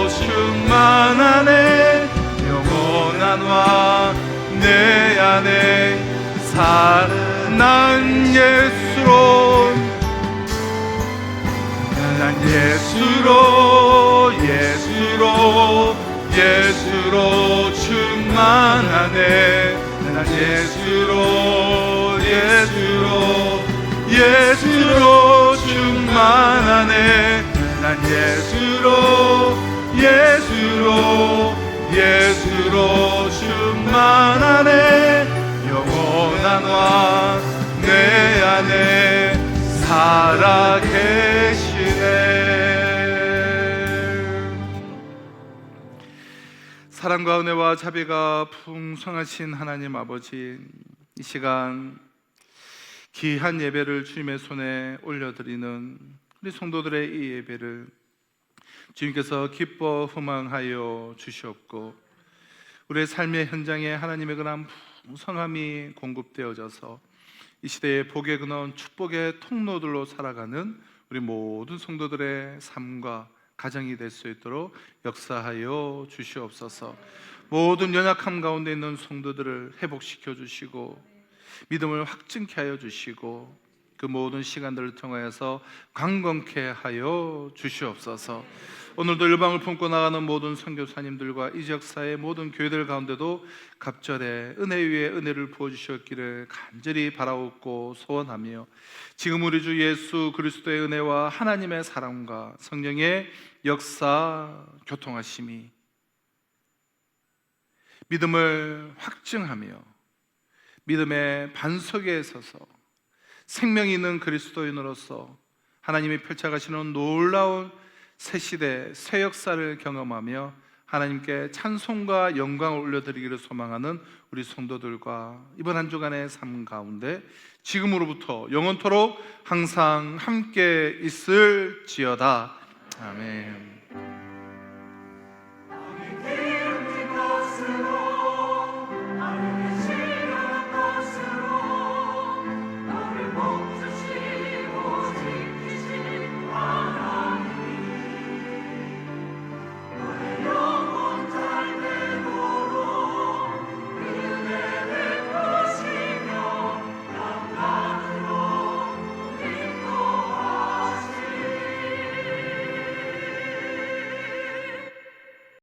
충만하네. 영원한 왕 내 안에 난 예수로 충만하네. 난 예수로 충만하네. 난 예수로 충만하네. 영원한 왕 내 안에 살아계시네. 사랑과 보혜사 은혜와 자비가 풍성하신 하나님 아버지, 이 시간 귀한 예배를 주님의 손에 올려드리는 우리 성도들의 이 예배를 주님께서 기뻐 흥망하여 주시옵고, 우리의 삶의 현장에 하나님의 그런 풍성함이 공급되어져서 이 시대의 복의 근원, 축복의 통로들로 살아가는 우리 모든 성도들의 삶과 가정이 될 수 있도록 역사하여 주시옵소서. 모든 연약함 가운데 있는 성도들을 회복시켜 주시고 믿음을 확증케 하여 주시고 그 모든 시간들을 통하여서 강건케 하여 주시옵소서. 오늘도 일방을 품고 나가는 모든 선교사님들과 이 지역사의 모든 교회들 가운데도 갑절에 은혜 위에 은혜를 부어주셨기를 간절히 바라옵고 소원하며, 지금 우리 주 예수 그리스도의 은혜와 하나님의 사랑과 성령의 역사 교통하심이 믿음을 확증하며 믿음의 반석에 서서 생명이 있는 그리스도인으로서 하나님이 펼쳐가시는 놀라운 새 시대, 새 역사를 경험하며 하나님께 찬송과 영광을 올려드리기를 소망하는 우리 성도들과 이번 한 주간의 삶 가운데 지금으로부터 영원토록 항상 함께 있을지어다. 아멘.